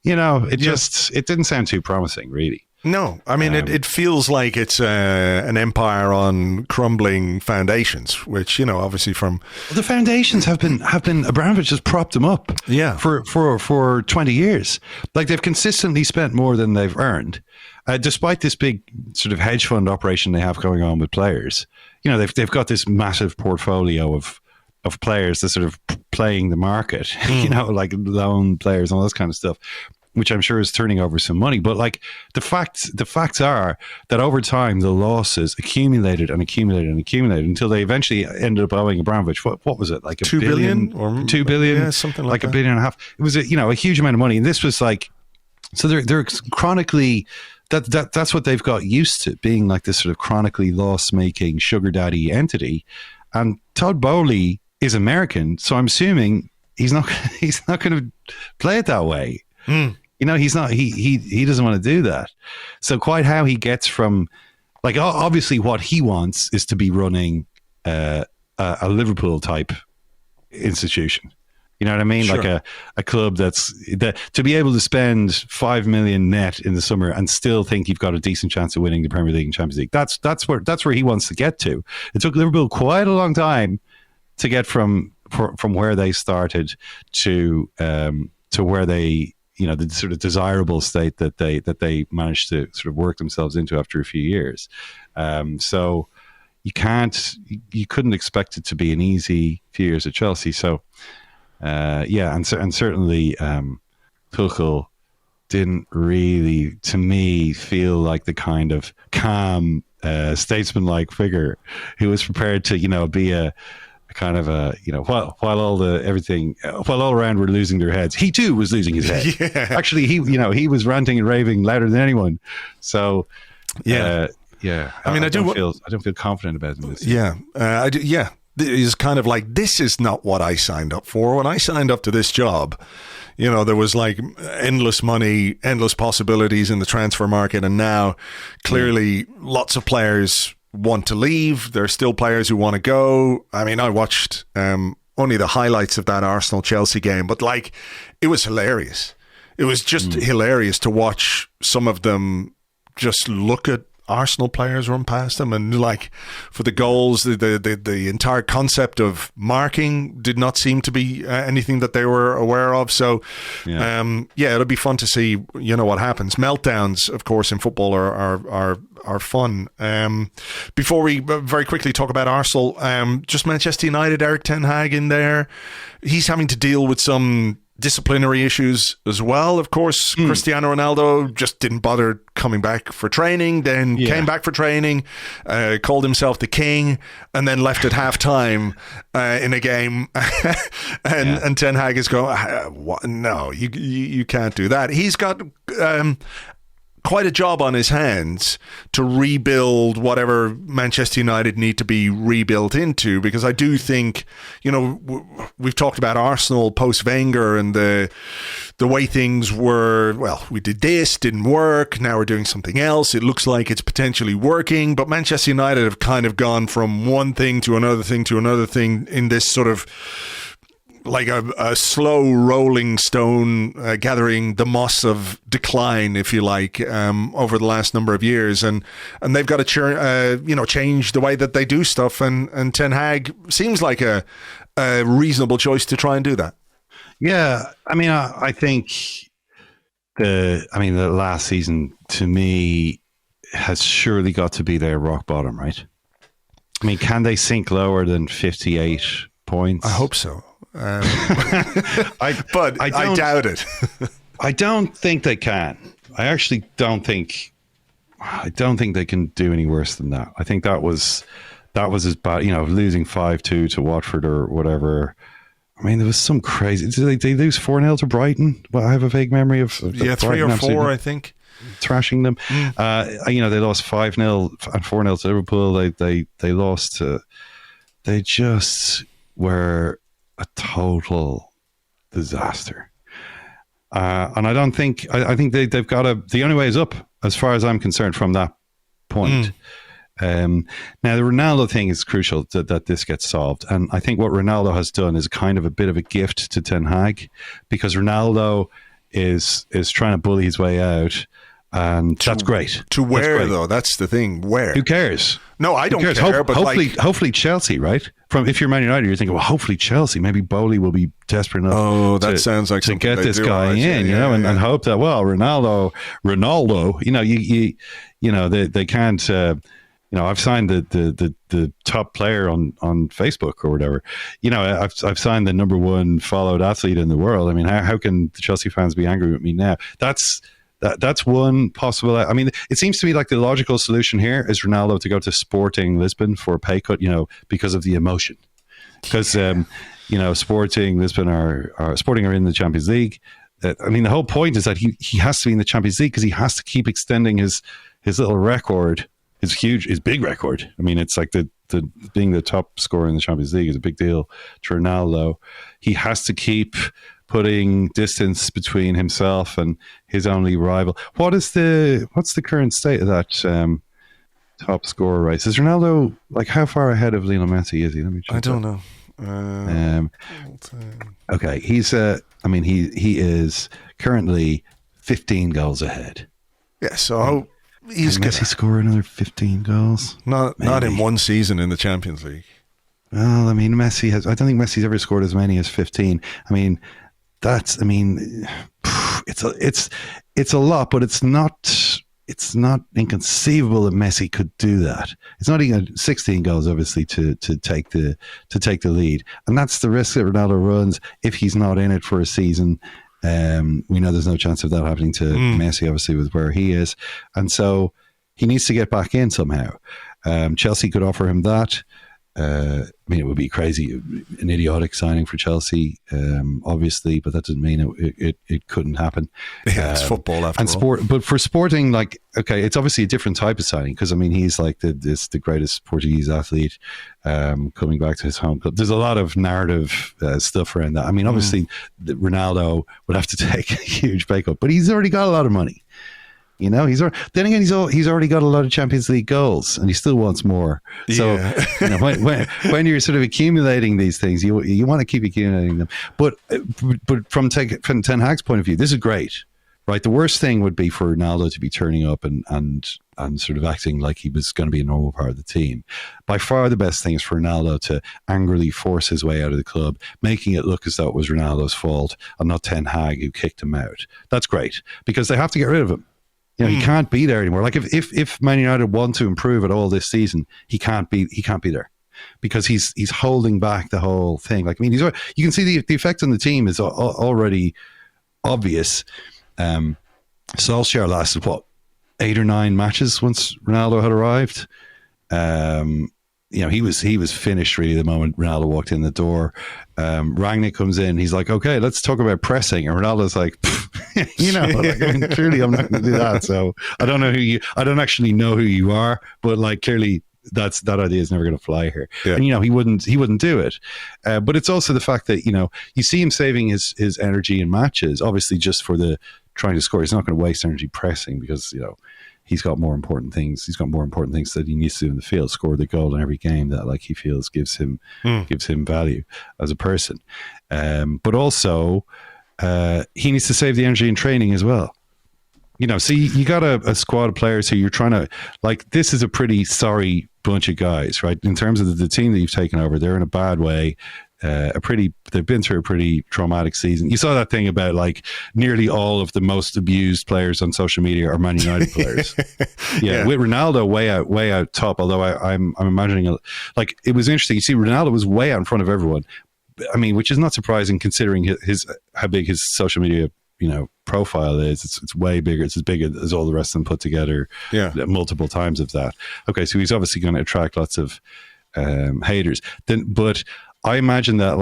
it didn't sound too promising, really. No, I mean, it feels like it's an empire on crumbling foundations, which, obviously from... The foundations have been Abramovich has propped them up for 20 years. Like, they've consistently spent more than they've earned, despite this big sort of hedge fund operation they have going on with players. They've got this massive portfolio of players that sort of playing the market, like loan players and all this kind of stuff, which I'm sure is turning over some money. But like the facts are that over time the losses accumulated and accumulated and accumulated until they eventually ended up owing Abramovich. What was it, like $2 billion or $2 billion? Yeah, something like that. $1.5 billion. It was a huge amount of money, and this was like, so they're chronically that's what they've got used to, being like this sort of chronically loss making sugar daddy entity. And Todd Bowley is American, so I'm assuming he's not going to play it that way. He's not. He doesn't want to do that. So quite how he gets from, like, obviously what he wants is to be running a Liverpool type institution. You know what I mean? Sure. Like a club that to be able to spend $5 million net in the summer and still think you've got a decent chance of winning the Premier League and Champions League. That's where he wants to get to. It took Liverpool quite a long time to get from where they started to where they, the sort of desirable state that they managed to sort of work themselves into after a few years. So you couldn't expect it to be an easy few years at Chelsea. So and certainly Tuchel didn't really, to me, feel like the kind of calm, statesman-like figure who was prepared to, be a kind of a, while all around were losing their heads, he too was losing his head. Yeah. Actually, he was ranting and raving louder than anyone. So I mean, I don't feel confident about this. Yeah, I do. Yeah, it's kind of like, this is not what I signed up for. When I signed up to this job, there was like endless money, endless possibilities in the transfer market, and now clearly lots of players want to leave. There are still players who want to go. I mean, I watched only the highlights of that Arsenal-Chelsea game, but like, it was hilarious. It was just hilarious to watch some of them just look at Arsenal players run past them, and like, for the goals, the entire concept of marking did not seem to be anything that they were aware of. So it'll be fun to see what happens. Meltdowns, of course, in football are fun. Before we very quickly talk about Arsenal, just Manchester United, Eric Ten Hag in there, he's having to deal with some disciplinary issues as well. Of course, Cristiano Ronaldo just didn't bother coming back for training, then came back for training, called himself the king, and then left at half-time in a game. and Ten Hag is going, no, you can't do that. He's got quite a job on his hands to rebuild whatever Manchester United need to be rebuilt into, because I do think, we've talked about Arsenal post-Wenger and the way things were. Well, we did this, didn't work, now we're doing something else, it looks like it's potentially working, but Manchester United have kind of gone from one thing to another thing to another thing in this sort of like a slow rolling stone, gathering the moss of decline, if you like, over the last number of years, and they've got to change the way that they do stuff, and Ten Hag seems like a reasonable choice to try and do that. Yeah, I mean, I think the last season to me has surely got to be their rock bottom, right? I mean, can they sink lower than 58 points? I hope so. But I doubt it. I don't think they can. I actually don't think. I don't think they can do any worse than that. I think that was as bad. Losing 5-2 to Watford or whatever. I mean, there was some crazy. Did they lose 4-0 to Brighton? Well, I have a vague memory of 3 or 4, I think, thrashing them. They lost 5-0 and 4-0 to Liverpool. They lost to. They just were a total disaster, and I don't think. I think they've got the only way is up, as far as I'm concerned, from that point. Now the Ronaldo thing is crucial that this gets solved, and I think what Ronaldo has done is kind of a bit of a gift to Ten Hag, because Ronaldo is trying to bully his way out, And that's great. To where, though? That's the thing. Where? Who cares? No, I don't care. But hopefully Chelsea, right? If you're Man United, you're thinking, well, hopefully Chelsea. Maybe Bowley will be desperate enough. Oh, that sounds like to get this guy in, and hope that Ronaldo. They can't. I've signed the top player on Facebook or whatever. I've signed the number one followed athlete in the world. I mean, how can the Chelsea fans be angry with me now? That's one possible. I mean, it seems to me like the logical solution here is Ronaldo to go to Sporting Lisbon for a pay cut, because of the emotion. Because, Sporting Lisbon Sporting are in the Champions League. I mean, the whole point is that he has to be in the Champions League because he has to keep extending his little record, his big record. I mean, it's like the being the top scorer in the Champions League is a big deal to Ronaldo. He has to keep putting distance between himself and his only rival. What's the current state of that top scorer race? Is Ronaldo how far ahead of Lionel Messi is he? Let me check. I don't know. Okay, he's he is currently 15 goals ahead. Yeah, so he's Messi score another 15 goals? Not in one season in the Champions League. Well, I mean, I don't think Messi's ever scored as many as 15. I mean, it's a lot, but it's not inconceivable that Messi could do that. It's not even 16 goals, obviously, to take the lead, and that's the risk that Ronaldo runs if he's not in it for a season. We know there's no chance of that happening to Messi, obviously, with where he is, and so he needs to get back in somehow. Chelsea could offer him that. It would be crazy, an idiotic signing for Chelsea, obviously, but that doesn't mean it couldn't happen. Yeah, it's football after all. But for Sporting, it's obviously a different type of signing because he's like the greatest Portuguese athlete coming back to his home club. There's a lot of narrative stuff around that. I mean, obviously, Ronaldo would have to take a huge pay cut, but he's already got a lot of money. He's already got a lot of Champions League goals, and he still wants more. So when you're sort of accumulating these things, you want to keep accumulating them. But from Ten Hag's point of view, this is great, right? The worst thing would be for Ronaldo to be turning up and sort of acting like he was going to be a normal part of the team. By far, the best thing is for Ronaldo to angrily force his way out of the club, making it look as though it was Ronaldo's fault and not Ten Hag who kicked him out. That's great because they have to get rid of him. He can't be there anymore. Like if Man United want to improve at all this season, he can't be there because he's holding back the whole thing. Like, I mean, you can see the effect on the team is already obvious. Solskjaer lasted 8 or 9 matches once Ronaldo had arrived. He was finished really the moment Ronaldo walked in the door. Rangnick comes in. He's like, okay, let's talk about pressing. And Ronaldo's like, clearly I'm not going to do that. So I don't actually know who you are, but clearly that idea is never going to fly here. Yeah. And, he wouldn't do it. But it's also the fact that, you see him saving his energy in matches, obviously just for the trying to score. He's not going to waste energy pressing because, he's got more important things. He's got more important things that he needs to do in the field. Score the goal in every game that he feels gives him value as a person. But also he needs to save the energy in training as well. So you got a squad of players who you're trying to this is a pretty sorry bunch of guys, right? In terms of the team that you've taken over, they're in a bad way. They've been through a pretty traumatic season. You saw that thing about nearly all of the most abused players on social media are Man United players. Yeah, with Ronaldo way out top. Although I'm imagining it was interesting. You see, Ronaldo was way out in front of everyone. I mean, which is not surprising considering how big his social media profile is. It's way bigger. It's as big as all the rest of them put together. Yeah, multiple times of that. Okay, so he's obviously going to attract lots of haters. But I imagine that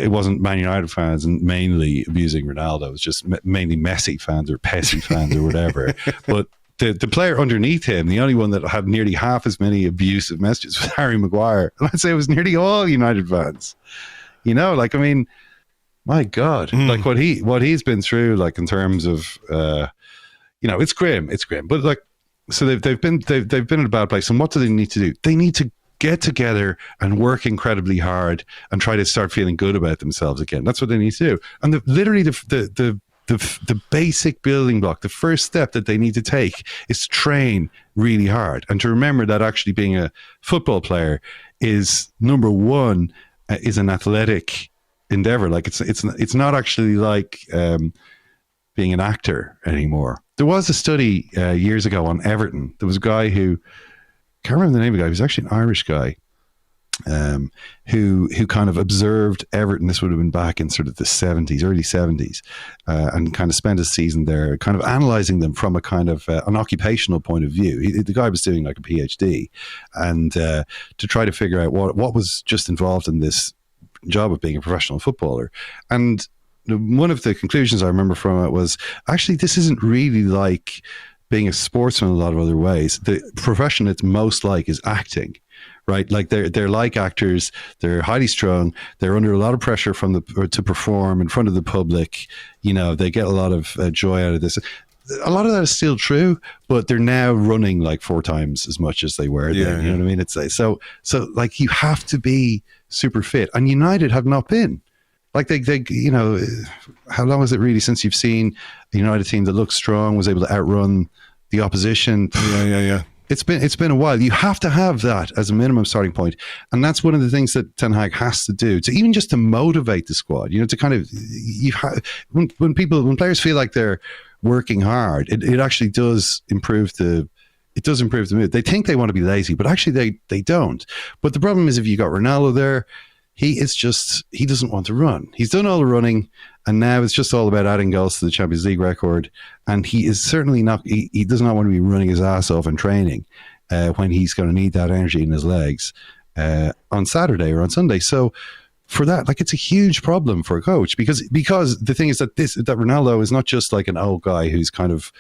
it wasn't Man United fans and mainly abusing Ronaldo. It was just mainly Messi fans or Pessi fans or whatever. But the player underneath him, the only one that had nearly half as many abusive messages was Harry Maguire. And I'd say it was nearly all United fans. My God, what he's been through, in terms of, it's grim. But so they've been in a bad place. And what do they need to do? They need to get together and work incredibly hard and try to start feeling good about themselves again. That's what they need to do. And literally the the basic building block, the first step that they need to take is to train really hard and to remember that actually being a football player is number one, is an athletic endeavor. Like it's not actually like being an actor anymore. There was a study years ago on Everton. There was a guy who, can't remember the name of the guy, he was actually an Irish guy, who kind of observed Everton. This would have been back in sort of the 70s, early 70s, and kind of spent a season there kind of analysing them from a kind of an occupational point of view. The guy was doing like a PhD, and to try to figure out what was just involved in this job of being a professional footballer. And one of the conclusions I remember from it was, actually, this isn't really like being a sportsman in a lot of other ways. The profession it's most like is acting, right? Like they're like actors. They're highly strung. They're under a lot of pressure to perform in front of the public. You know, they get a lot of joy out of this. A lot of that is still true, but they're now running like 4 times as much as they were then. You know what I mean? It's like, so like you have to be super fit, and United have not been. Like they, you know, how long is it really since you've seen a United team that looks strong, was able to outrun the opposition? Yeah. It's been a while. You have to have that as a minimum starting point, and that's one of the things that Ten Hag has to do to even just to motivate the squad. You know, to kind of when players feel like they're working hard, it actually does improve the. It does improve the mood. They think they want to be lazy, but actually they don't. But the problem is if you got Ronaldo there, he doesn't want to run. He's done all the running, and now it's just all about adding goals to the Champions League record. And he is certainly not, he does not want to be running his ass off in training when he's going to need that energy in his legs on Saturday or on Sunday. So for that, like, it's a huge problem for a coach because the thing is that Ronaldo is not just like an old guy who's kind of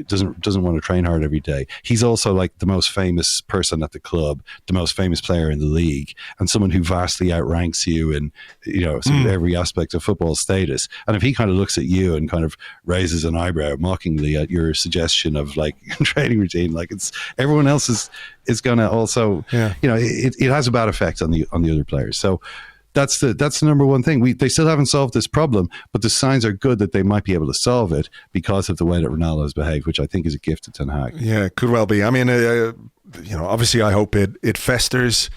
doesn't want to train hard every day. He's also like the most famous person at the club, the most famous player in the league, and someone who vastly outranks you in, you know, sort of every aspect of football status. And if he kind of looks at you and kind of raises an eyebrow mockingly at your suggestion of like training routine, like it's everyone else is going to also, you know, it has a bad effect on the other players. So that's the number one thing. They still haven't solved this problem, but the signs are good that they might be able to solve it because of the way that Ronaldo has behaved, which I think is a gift to Ten Hag. Yeah, it could well be. I mean, you know, obviously I hope it festers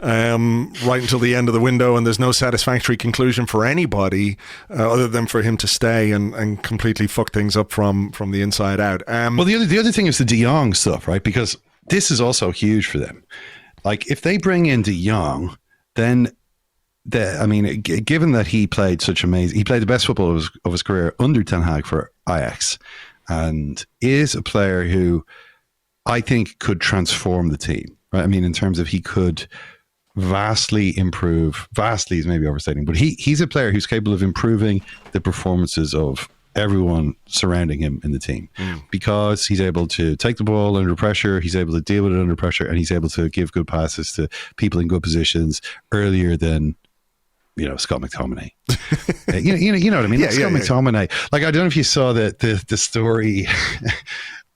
right until the end of the window and there's no satisfactory conclusion for anybody other than for him to stay and completely fuck things up from the inside out. Well, the other thing is the De Jong stuff, right? Because this is also huge for them. Like, if they bring in De Jong, then given that he played he played the best football of his career under Ten Hag for Ajax, and is a player who I think could transform the team. Right? I mean, in terms of he could vastly improve. Vastly is maybe overstating, but he's a player who's capable of improving the performances of everyone surrounding him in the team because he's able to take the ball under pressure, he's able to deal with it under pressure, and he's able to give good passes to people in good positions earlier than, you know, Scott McTominay. you know what I mean? Scott McTominay. Like, I don't know if you saw the story.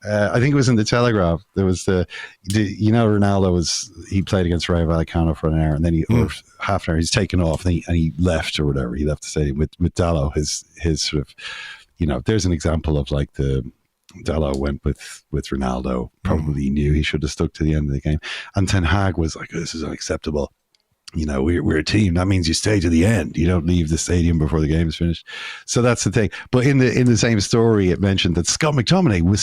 I think it was in the Telegraph. There was Ronaldo he played against Rayo Vallecano for an hour, and then or half an hour. He's taken off, and he left or whatever. He left the stadium with Dalot. His sort of, you know, there's an example of like Dalot went with Ronaldo. Probably knew he should have stuck to the end of the game, and Ten Hag was like, "This is unacceptable. You know, we're a team. That means you stay to the end. You don't leave the stadium before the game is finished." So that's the thing. But in the same story, it mentioned that Scott McTominay was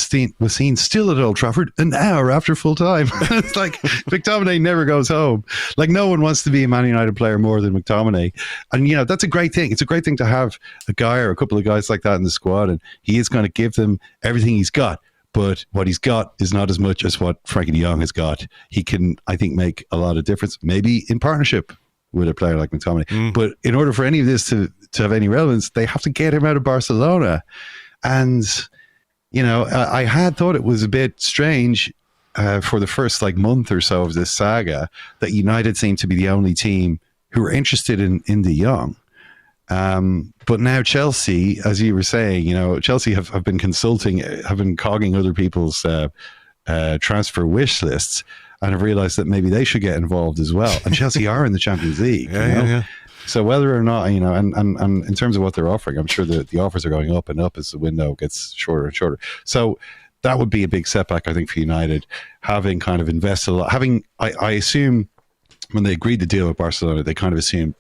seen still at Old Trafford an hour after full time. It's like McTominay never goes home. Like, no one wants to be a Man United player more than McTominay. And, you know, that's a great thing. It's a great thing to have a guy or a couple of guys like that in the squad, and he is going to give them everything he's got. But what he's got is not as much as what Frankie de Jong has got. He can, I think, make a lot of difference, maybe in partnership with a player like McTominay. But in order for any of this to have any relevance, they have to get him out of Barcelona. And, you know, I had thought it was a bit strange for the first like month or so of this saga that United seemed to be the only team who were interested in De Jong. But now Chelsea, as you were saying, you know, Chelsea have been cogging other people's transfer wish lists, and have realised that maybe they should get involved as well. And Chelsea are in the Champions League. Yeah. So whether or not, and in terms of what they're offering, I'm sure the offers are going up and up as the window gets shorter and shorter. So that would be a big setback, I think, for United, having kind of invested a lot. I assume when they agreed to deal with Barcelona, they kind of assumed,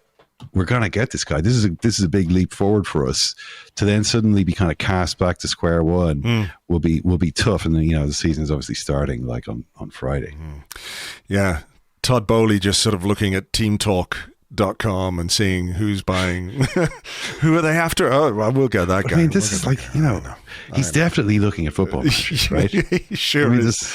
we're going to get this guy. This is a big leap forward for us. To then suddenly be kind of cast back to square one will be tough. And then, the season is obviously starting like on Friday. Yeah. Todd Bowley just sort of looking at teamtalk.com and seeing who's buying. Who are they after? Oh, well, we'll get that guy. I mean, this is like, he's definitely looking at football managers, right? He sure is.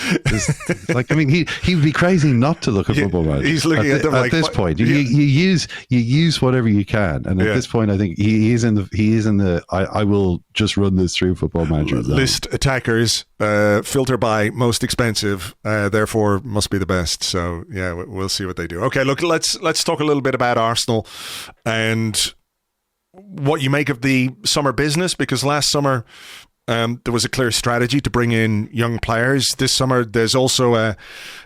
He would be crazy not to look at football managers. He's looking at them at like, this point. You use whatever you can, and at this point, I think he is in the. I will just run this through football managers. List attackers, filter by most expensive, therefore must be the best. So yeah, we'll see what they do. Okay, look, let's talk a little bit about Arsenal and what you make of the summer business, because last summer there was a clear strategy to bring in young players. This summer there's also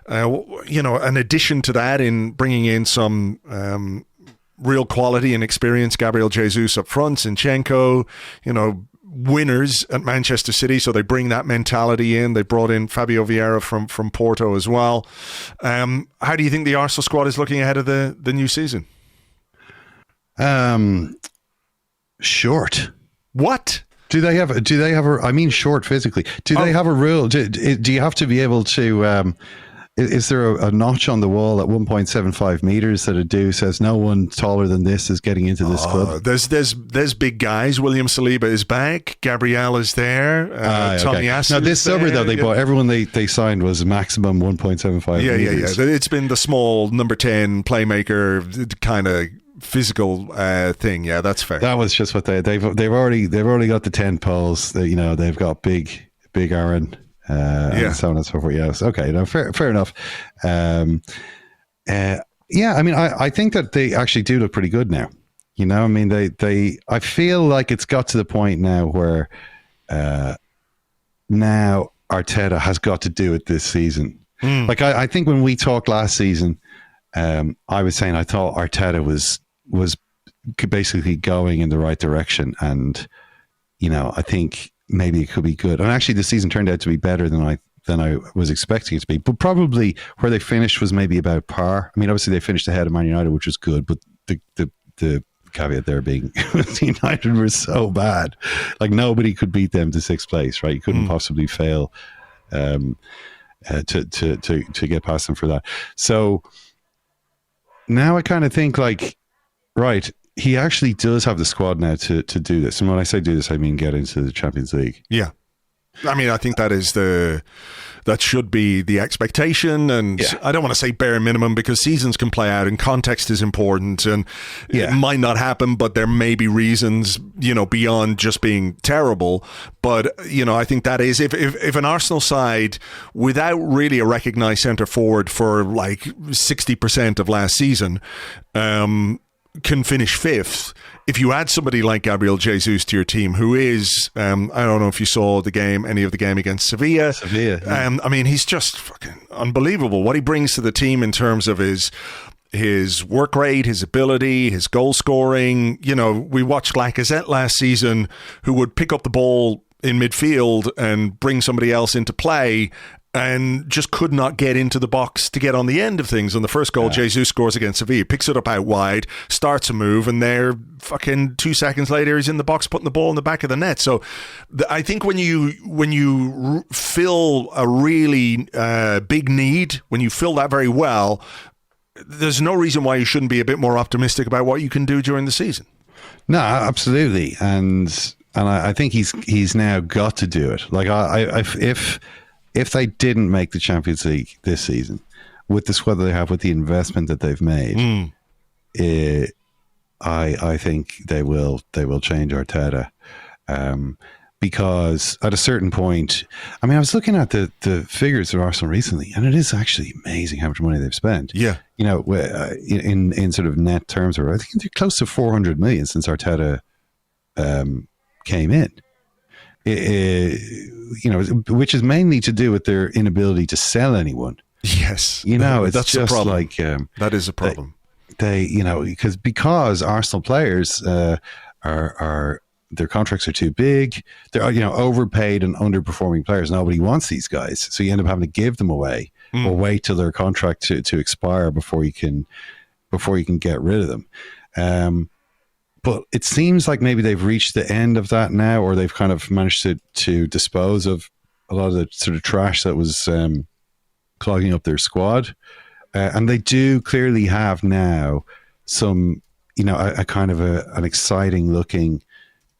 an addition to that in bringing in some real quality and experience. Gabriel Jesus up front, Zinchenko, winners at Manchester City, so they bring that mentality in. They brought in Fabio Vieira from Porto as well. How do you think the Arsenal squad is looking ahead of the new season? Short. What? Do they have I mean, short physically. Do they have a rule? Do you have to be able to, is there a notch on the wall at 1.75 meters that a do says no one taller than this is getting into this club? There's big guys. William Saliba is back. Gabriel is there. Tommy Asu. Now this summer though, they bought everyone they signed was maximum 1.75 meters. Yeah. It's been the small number 10 playmaker kind of physical thing. Yeah, that's fair. That was just what they've already got the 10 poles. They've got big Aaron. And so on and so forth. Yes. Okay. No, fair enough. I mean, I think that they actually do look pretty good now. I mean, I feel like it's got to the point now where now Arteta has got to do it this season. Like I think when we talked last season, I was saying I thought Arteta was basically going in the right direction, and I think maybe it could be good. And actually the season turned out to be better than I was expecting it to be. But probably where they finished was maybe about par. I mean, obviously they finished ahead of Man United, which was good, but the caveat there being United were so bad. Like nobody could beat them to sixth place, right? You couldn't possibly fail to get past them for that. So now I kind of think like, right, he actually does have the squad now to do this. And when I say do this, I mean get into the Champions League. Yeah. I mean, I think that should be the expectation. And I don't want to say bare minimum because seasons can play out and context is important. And it might not happen, but there may be reasons, beyond just being terrible. But, I think that is, if an Arsenal side without really a recognised centre forward for like 60% of last season, can finish fifth. If you add somebody like Gabriel Jesus to your team, who is, I don't know if you saw any of the game against Sevilla. I mean, he's just fucking unbelievable. What he brings to the team in terms of his work rate, his ability, his goal scoring. We watched Lacazette last season, who would pick up the ball in midfield and bring somebody else into play, and just could not get into the box to get on the end of things. On the first goal, Jesus scores against Sevilla, picks it up out wide, starts a move, and there, fucking 2 seconds later, he's in the box putting the ball in the back of the net. So I think when you fill a really big need, when you fill that very well, there's no reason why you shouldn't be a bit more optimistic about what you can do during the season. No, absolutely. And I think he's now got to do it. Like if they didn't make the Champions League this season, with the squad that they have, with the investment that they've made, I think they will change Arteta. Because at a certain point, I mean, I was looking at the figures of Arsenal recently, and it is actually amazing how much money they've spent. Yeah, in sort of net terms, or I think they're close to 400 million since Arteta came in. Which is mainly to do with their inability to sell anyone. Yes, it's that's just a problem. like that is a problem. They because Arsenal players are their contracts are too big. They're overpaid and underperforming players. Nobody wants these guys, so you end up having to give them away or wait till their contract to expire before you can get rid of them. But it seems like maybe they've reached the end of that now, or they've kind of managed to dispose of a lot of the sort of trash that was clogging up their squad. And they do clearly have now some, a kind of an exciting looking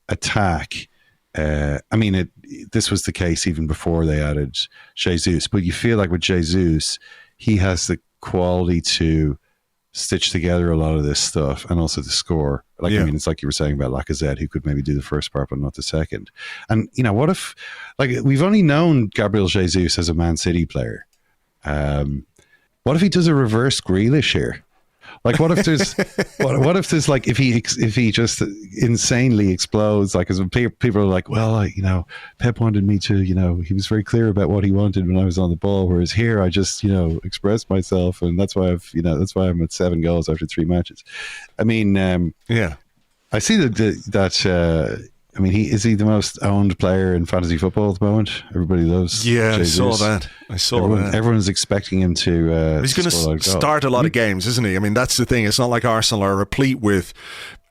attack. This was the case even before they added Jesus, but you feel like with Jesus, he has the quality to stitch together a lot of this stuff and also to score. It's like you were saying about Lacazette, who could maybe do the first part but not the second. And what if, we've only known Gabriel Jesus as a Man City player. What if he does a reverse Grealish here? What if there's if he just insanely explodes, as people are like, well, Pep wanted me to, he was very clear about what he wanted when I was on the ball, whereas here I just, expressed myself, and that's why I'm at 7 goals after 3 matches. I see that is he the most owned player in fantasy football at the moment? Everybody loves. Yeah, Jesus. I saw that. Everyone's expecting him to. He's going to start a lot of games, isn't he? That's the thing. It's not like Arsenal are replete with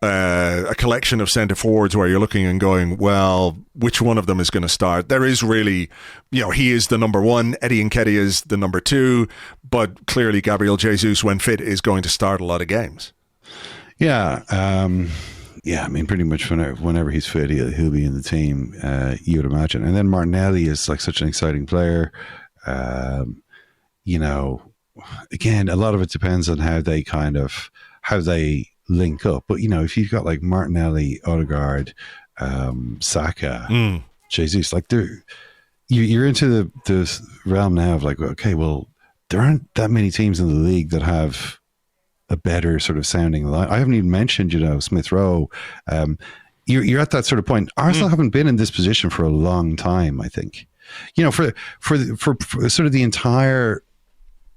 a collection of centre forwards where you're looking and going, well, which one of them is going to start? There is really, he is the number one. Eddie Nketiah is the number 2, but clearly Gabriel Jesus, when fit, is going to start a lot of games. Yeah. Pretty much whenever he's fit, he'll be in the team, you would imagine. And then Martinelli is such an exciting player. Again, a lot of it depends on how they link up. But, if you've got Martinelli, Odegaard, Saka, Jesus, you're into the realm now of okay, well, there aren't that many teams in the league that have a better sort of sounding line. I haven't even mentioned, Smith Rowe. You're at that sort of point. Arsenal haven't been in this position for a long time, I think. For sort of the entire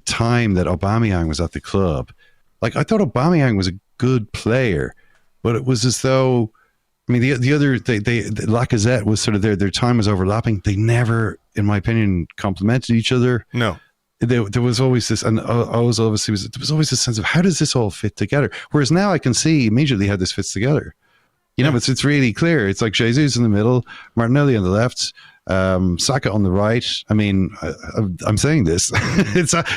time that Aubameyang was at the club, I thought Aubameyang was a good player, but it was as though, the Lacazette was sort of their time was overlapping. They never, in my opinion, complemented each other. No. There was always this, and there was always this sense of how does this all fit together? Whereas now I can see immediately how this fits together. It's really clear. It's Jesus in the middle, Martinelli on the left, Saka on the right. I'm saying this.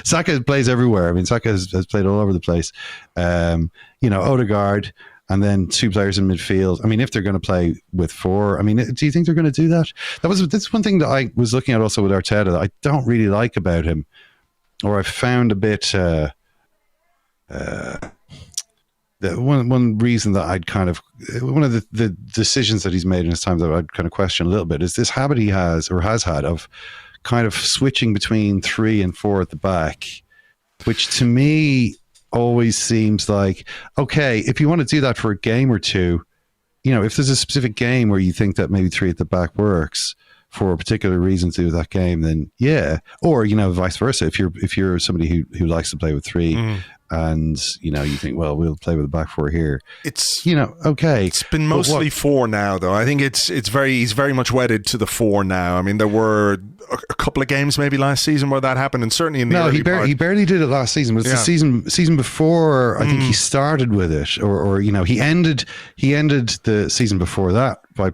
Saka plays everywhere. Saka has played all over the place. Odegaard, and then 2 players in midfield. If they're going to play with 4, do you think they're going to do that? That's one thing that I was looking at also with Arteta that I don't really like about him, or I found a bit. One reason that I'd kind of, one of the decisions that he's made in his time that I'd kind of question a little bit is this habit he has or has had of kind of switching between 3 and 4 at the back, which to me always seems like, okay, if you want to do that for a game or two, if there's a specific game where you think that maybe 3 at the back works for a particular reason to do that game, then yeah. Or, vice versa. If you're somebody who likes to play with 3 and, you think, well, we'll play with the back 4 here. It's, okay. It's been mostly 4 now, though. I think he's very much wedded to the 4 now. There were a couple of games maybe last season where that happened, and certainly in the early part. He barely did it last season, but it's the season before. I think he started with it, or he ended the season before that by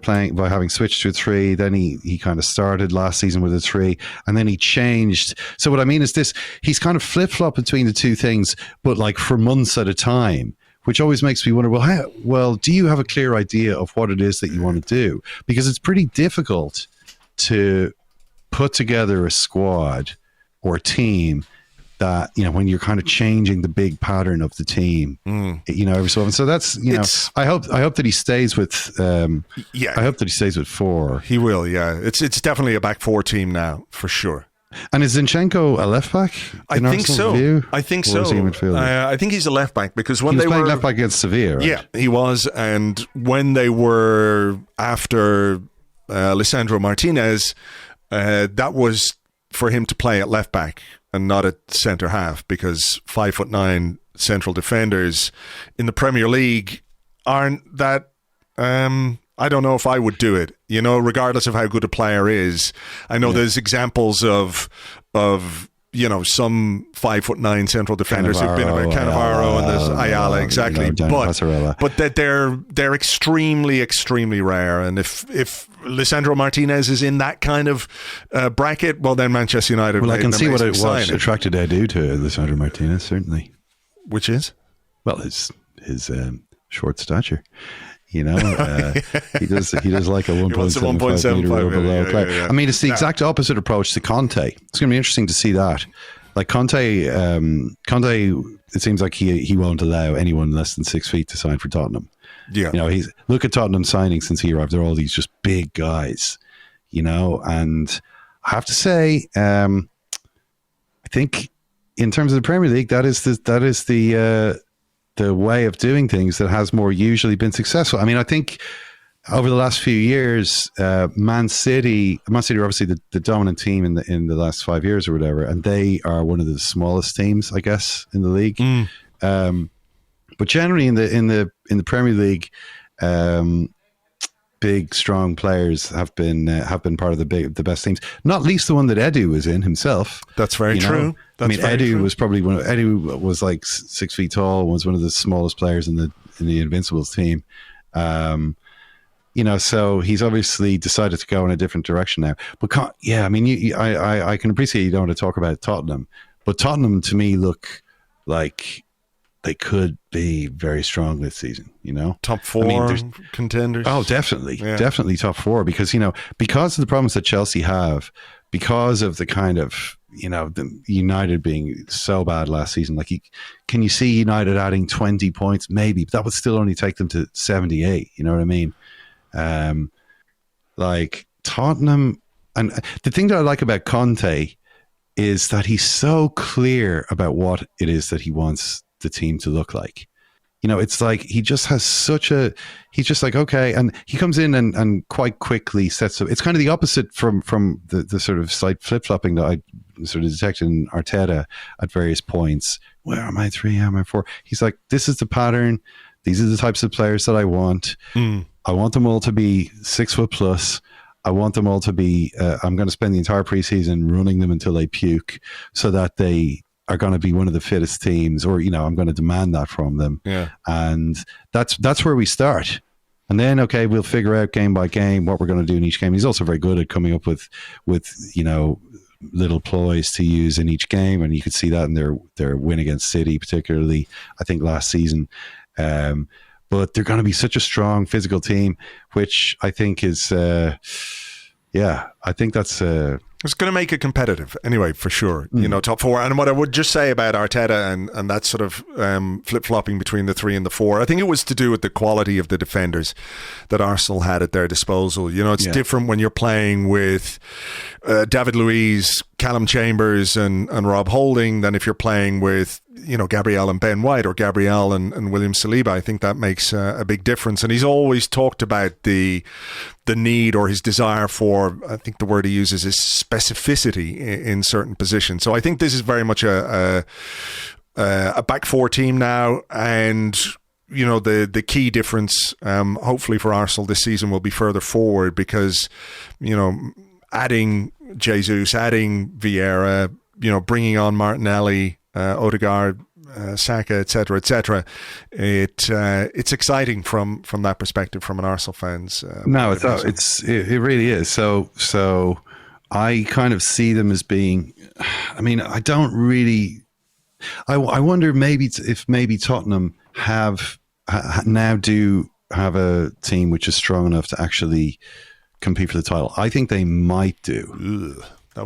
having switched to a 3. Then he kind of started last season with a 3, and then he changed. So what I mean is this: he's kind of flip flop between the 2 things, but for months at a time, which always makes me wonder, do you have a clear idea of what it is that you want to do? Because it's pretty difficult to put together a squad or a team that, when you're kind of changing the big pattern of the team, every so often. So that's, I hope that he stays with, I hope that he stays with 4. He will, yeah. It's definitely a back 4 team now, for sure. And is Zinchenko a left back? I think so. I think so. I think he's a left back because when he was they playing were left back against Sevilla, right? Yeah, he was. And when they were after Lisandro Martinez, that was for him to play at left back. and not at centre half, because 5'9" central defenders in the Premier League aren't that. I don't know if I would do it, regardless of how good a player is. I know there's examples of some 5'9" central defenders who've been about Cannavaro and there's Ayala, exactly. But that they're extremely, extremely rare. And if Lisandro Martinez is in that kind of bracket, well, then Manchester United. Well, I can see what attracted Edu to Lisandro Martinez, certainly. Which is? Well, his short stature. He does like a 1.75 meter or below player. Yeah. I mean, it's the exact opposite approach to Conte. It's going to be interesting to see that. Like Conte, it seems like he won't allow anyone less than 6 feet to sign for Tottenham. Yeah, look at Tottenham signing since he arrived. They're all these just big guys, and I have to say, I think in terms of the Premier League, that is the way of doing things that has more usually been successful. I mean, I think over the last few years, Man City are obviously the dominant team in the last 5 years or whatever, and they are one of the smallest teams, I guess, in the league. But generally in the Premier League, big, strong players have been part of the best teams. Not least the one that Edu was in himself. That's very true. Edu was probably Edu was like 6 feet tall. Was one of the smallest players in the Invincibles team. So he's obviously decided to go in a different direction now. But I can appreciate you don't want to talk about Tottenham, but Tottenham to me look like they could be very strong this season, Top four contenders. Oh, definitely. Yeah. Definitely top four because of the problems that Chelsea have, because of the kind of, the United being so bad last season. Like, can you see United adding 20 points? Maybe, but that would still only take them to 78. You know what I mean? Like Tottenham. And the thing that I like about Conte is that he's so clear about what it is that he wants the team to look like. It's like he just has he's just like, okay, and he comes in and quite quickly sets up. It's kind of the opposite from the sort of slight flip-flopping that I sort of detected in Arteta at various points. Where am I 3? Am I 4? He's like, this is the pattern. These are the types of players that I want. I want them all to be 6 foot plus. I want them all to be, I'm going to spend the entire preseason running them until they puke so that they are going to be one of the fittest teams, or, I'm going to demand that from them. Yeah. And that's where we start. And then, okay, we'll figure out game by game what we're going to do in each game. He's also very good at coming up with little ploys to use in each game. And you could see that in their win against City, particularly, I think, last season. But they're going to be such a strong physical team, which I think is, I think that's... It's going to make it competitive anyway, for sure. Top four. And what I would just say about Arteta and that sort of flip-flopping between the 3 and the 4, I think it was to do with the quality of the defenders that Arsenal had at their disposal. It's different when you're playing with David Luiz, Callum Chambers and Rob Holding than if you're playing with Gabriel and Ben White, or Gabriel and William Saliba. I think that makes a big difference. And he's always talked about the need, or his desire for, I think the word he uses is specificity in certain positions. So I think this is very much a back four team now. And the key difference, hopefully for Arsenal this season, will be further forward, because adding Jesus, adding Vieira, bringing on Martinelli, Odegaard, Saka, etc., etc. It's exciting from that perspective, from an Arsenal fan's. No, it really is. So I kind of see them as being. I mean, I don't really. I wonder if maybe Tottenham now do have a team which is strong enough to actually compete for the title. I think they might do. Ugh.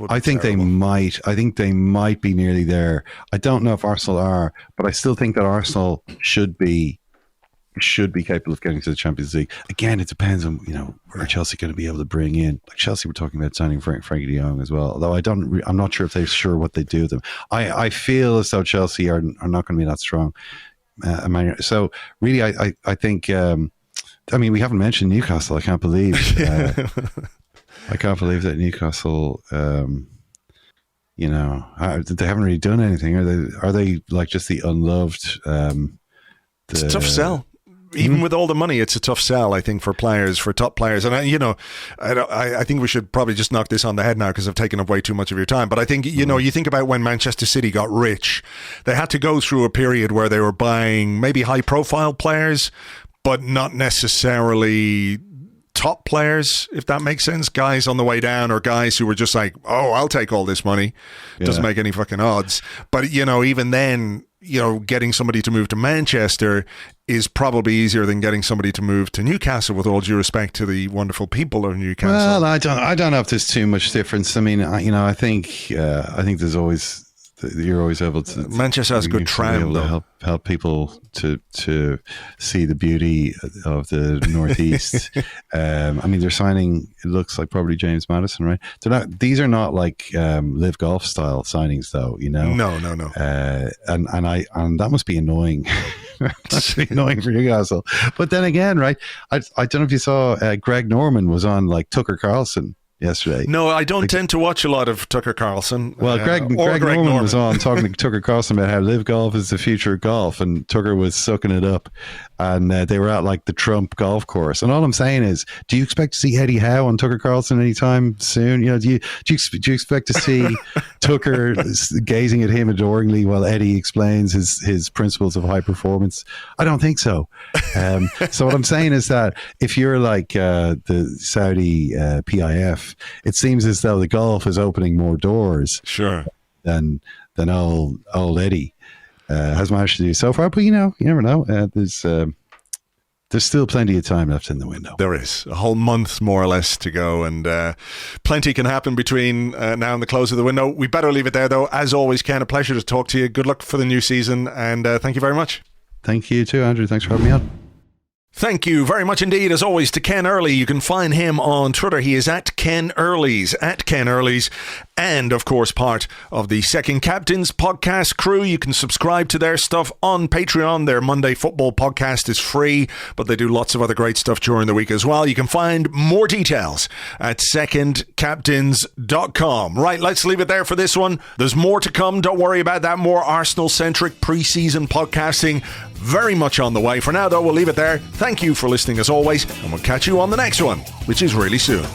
I think they might. I think they might be nearly there. I don't know if Arsenal are, but I still think that Arsenal should be capable of getting to the Champions League. Again, it depends on where Chelsea going to be able to bring in. Like Chelsea, we're talking about signing Frankie de Jong as well. Although I'm not sure if they're sure what they do with them. I feel as though Chelsea are not going to be that strong. So really, I think. I mean, we haven't mentioned Newcastle. I can't believe. I can't believe that Newcastle, they haven't really done anything. Are they like just the unloved? It's a tough sell. Even with all the money, it's a tough sell, I think, for top players. And, I think we should probably just knock this on the head now because I've taken up way too much of your time. But I think, you think about when Manchester City got rich, they had to go through a period where they were buying maybe high-profile players, but not necessarily top players, if that makes sense. Guys on the way down, or guys who were just like, oh, I'll take all this money. Doesn't make any fucking odds. But, even then, getting somebody to move to Manchester is probably easier than getting somebody to move to Newcastle, with all due respect to the wonderful people of Newcastle. Well, I don't know if there's too much difference. I mean, I think there's always, you're always able to. Manchester has a good tram, though. Help people to see the beauty of the Northeast. I mean, they're signing. It looks like probably James Maddison, right? They're not. These are not like live golf style signings, though. No. And that must be annoying. Must be annoying for Newcastle. But then again, right? I don't know if you saw Greg Norman was on like Tucker Carlson yesterday. No, I don't tend to watch a lot of Tucker Carlson. Well, Greg Norman was on talking to Tucker Carlson about how live golf is the future of golf, and Tucker was sucking it up. And they were at like the Trump golf course. And all I'm saying is, do you expect to see Eddie Howe on Tucker Carlson anytime soon? Do you expect to see Tucker gazing at him adoringly while Eddie explains his principles of high performance? I don't think so. So what I'm saying is that if you're like the Saudi PIF, it seems as though the golf is opening more doors. Sure. Than old Eddie has managed to do so far. But you never know. There's still plenty of time left in the window. There is a whole month more or less to go, and plenty can happen between now and the close of the window. We better leave it there, though. As always, Ken, a pleasure to talk to you. Good luck for the new season, and thank you very much. Thank you too, Andrew. Thanks for having me on. Thank you very much indeed, as always, to Ken Early. You can find him on Twitter. He is at Ken Early's, and, of course, part of the Second Captains podcast crew. You can subscribe to their stuff on Patreon. Their Monday football podcast is free, but they do lots of other great stuff during the week as well. You can find more details at secondcaptains.com. Right, let's leave it there for this one. There's more to come. Don't worry about that. More Arsenal-centric pre-season podcasting very much on the way. For now, though, we'll leave it there. Thank you for listening as always, and we'll catch you on the next one, which is really soon.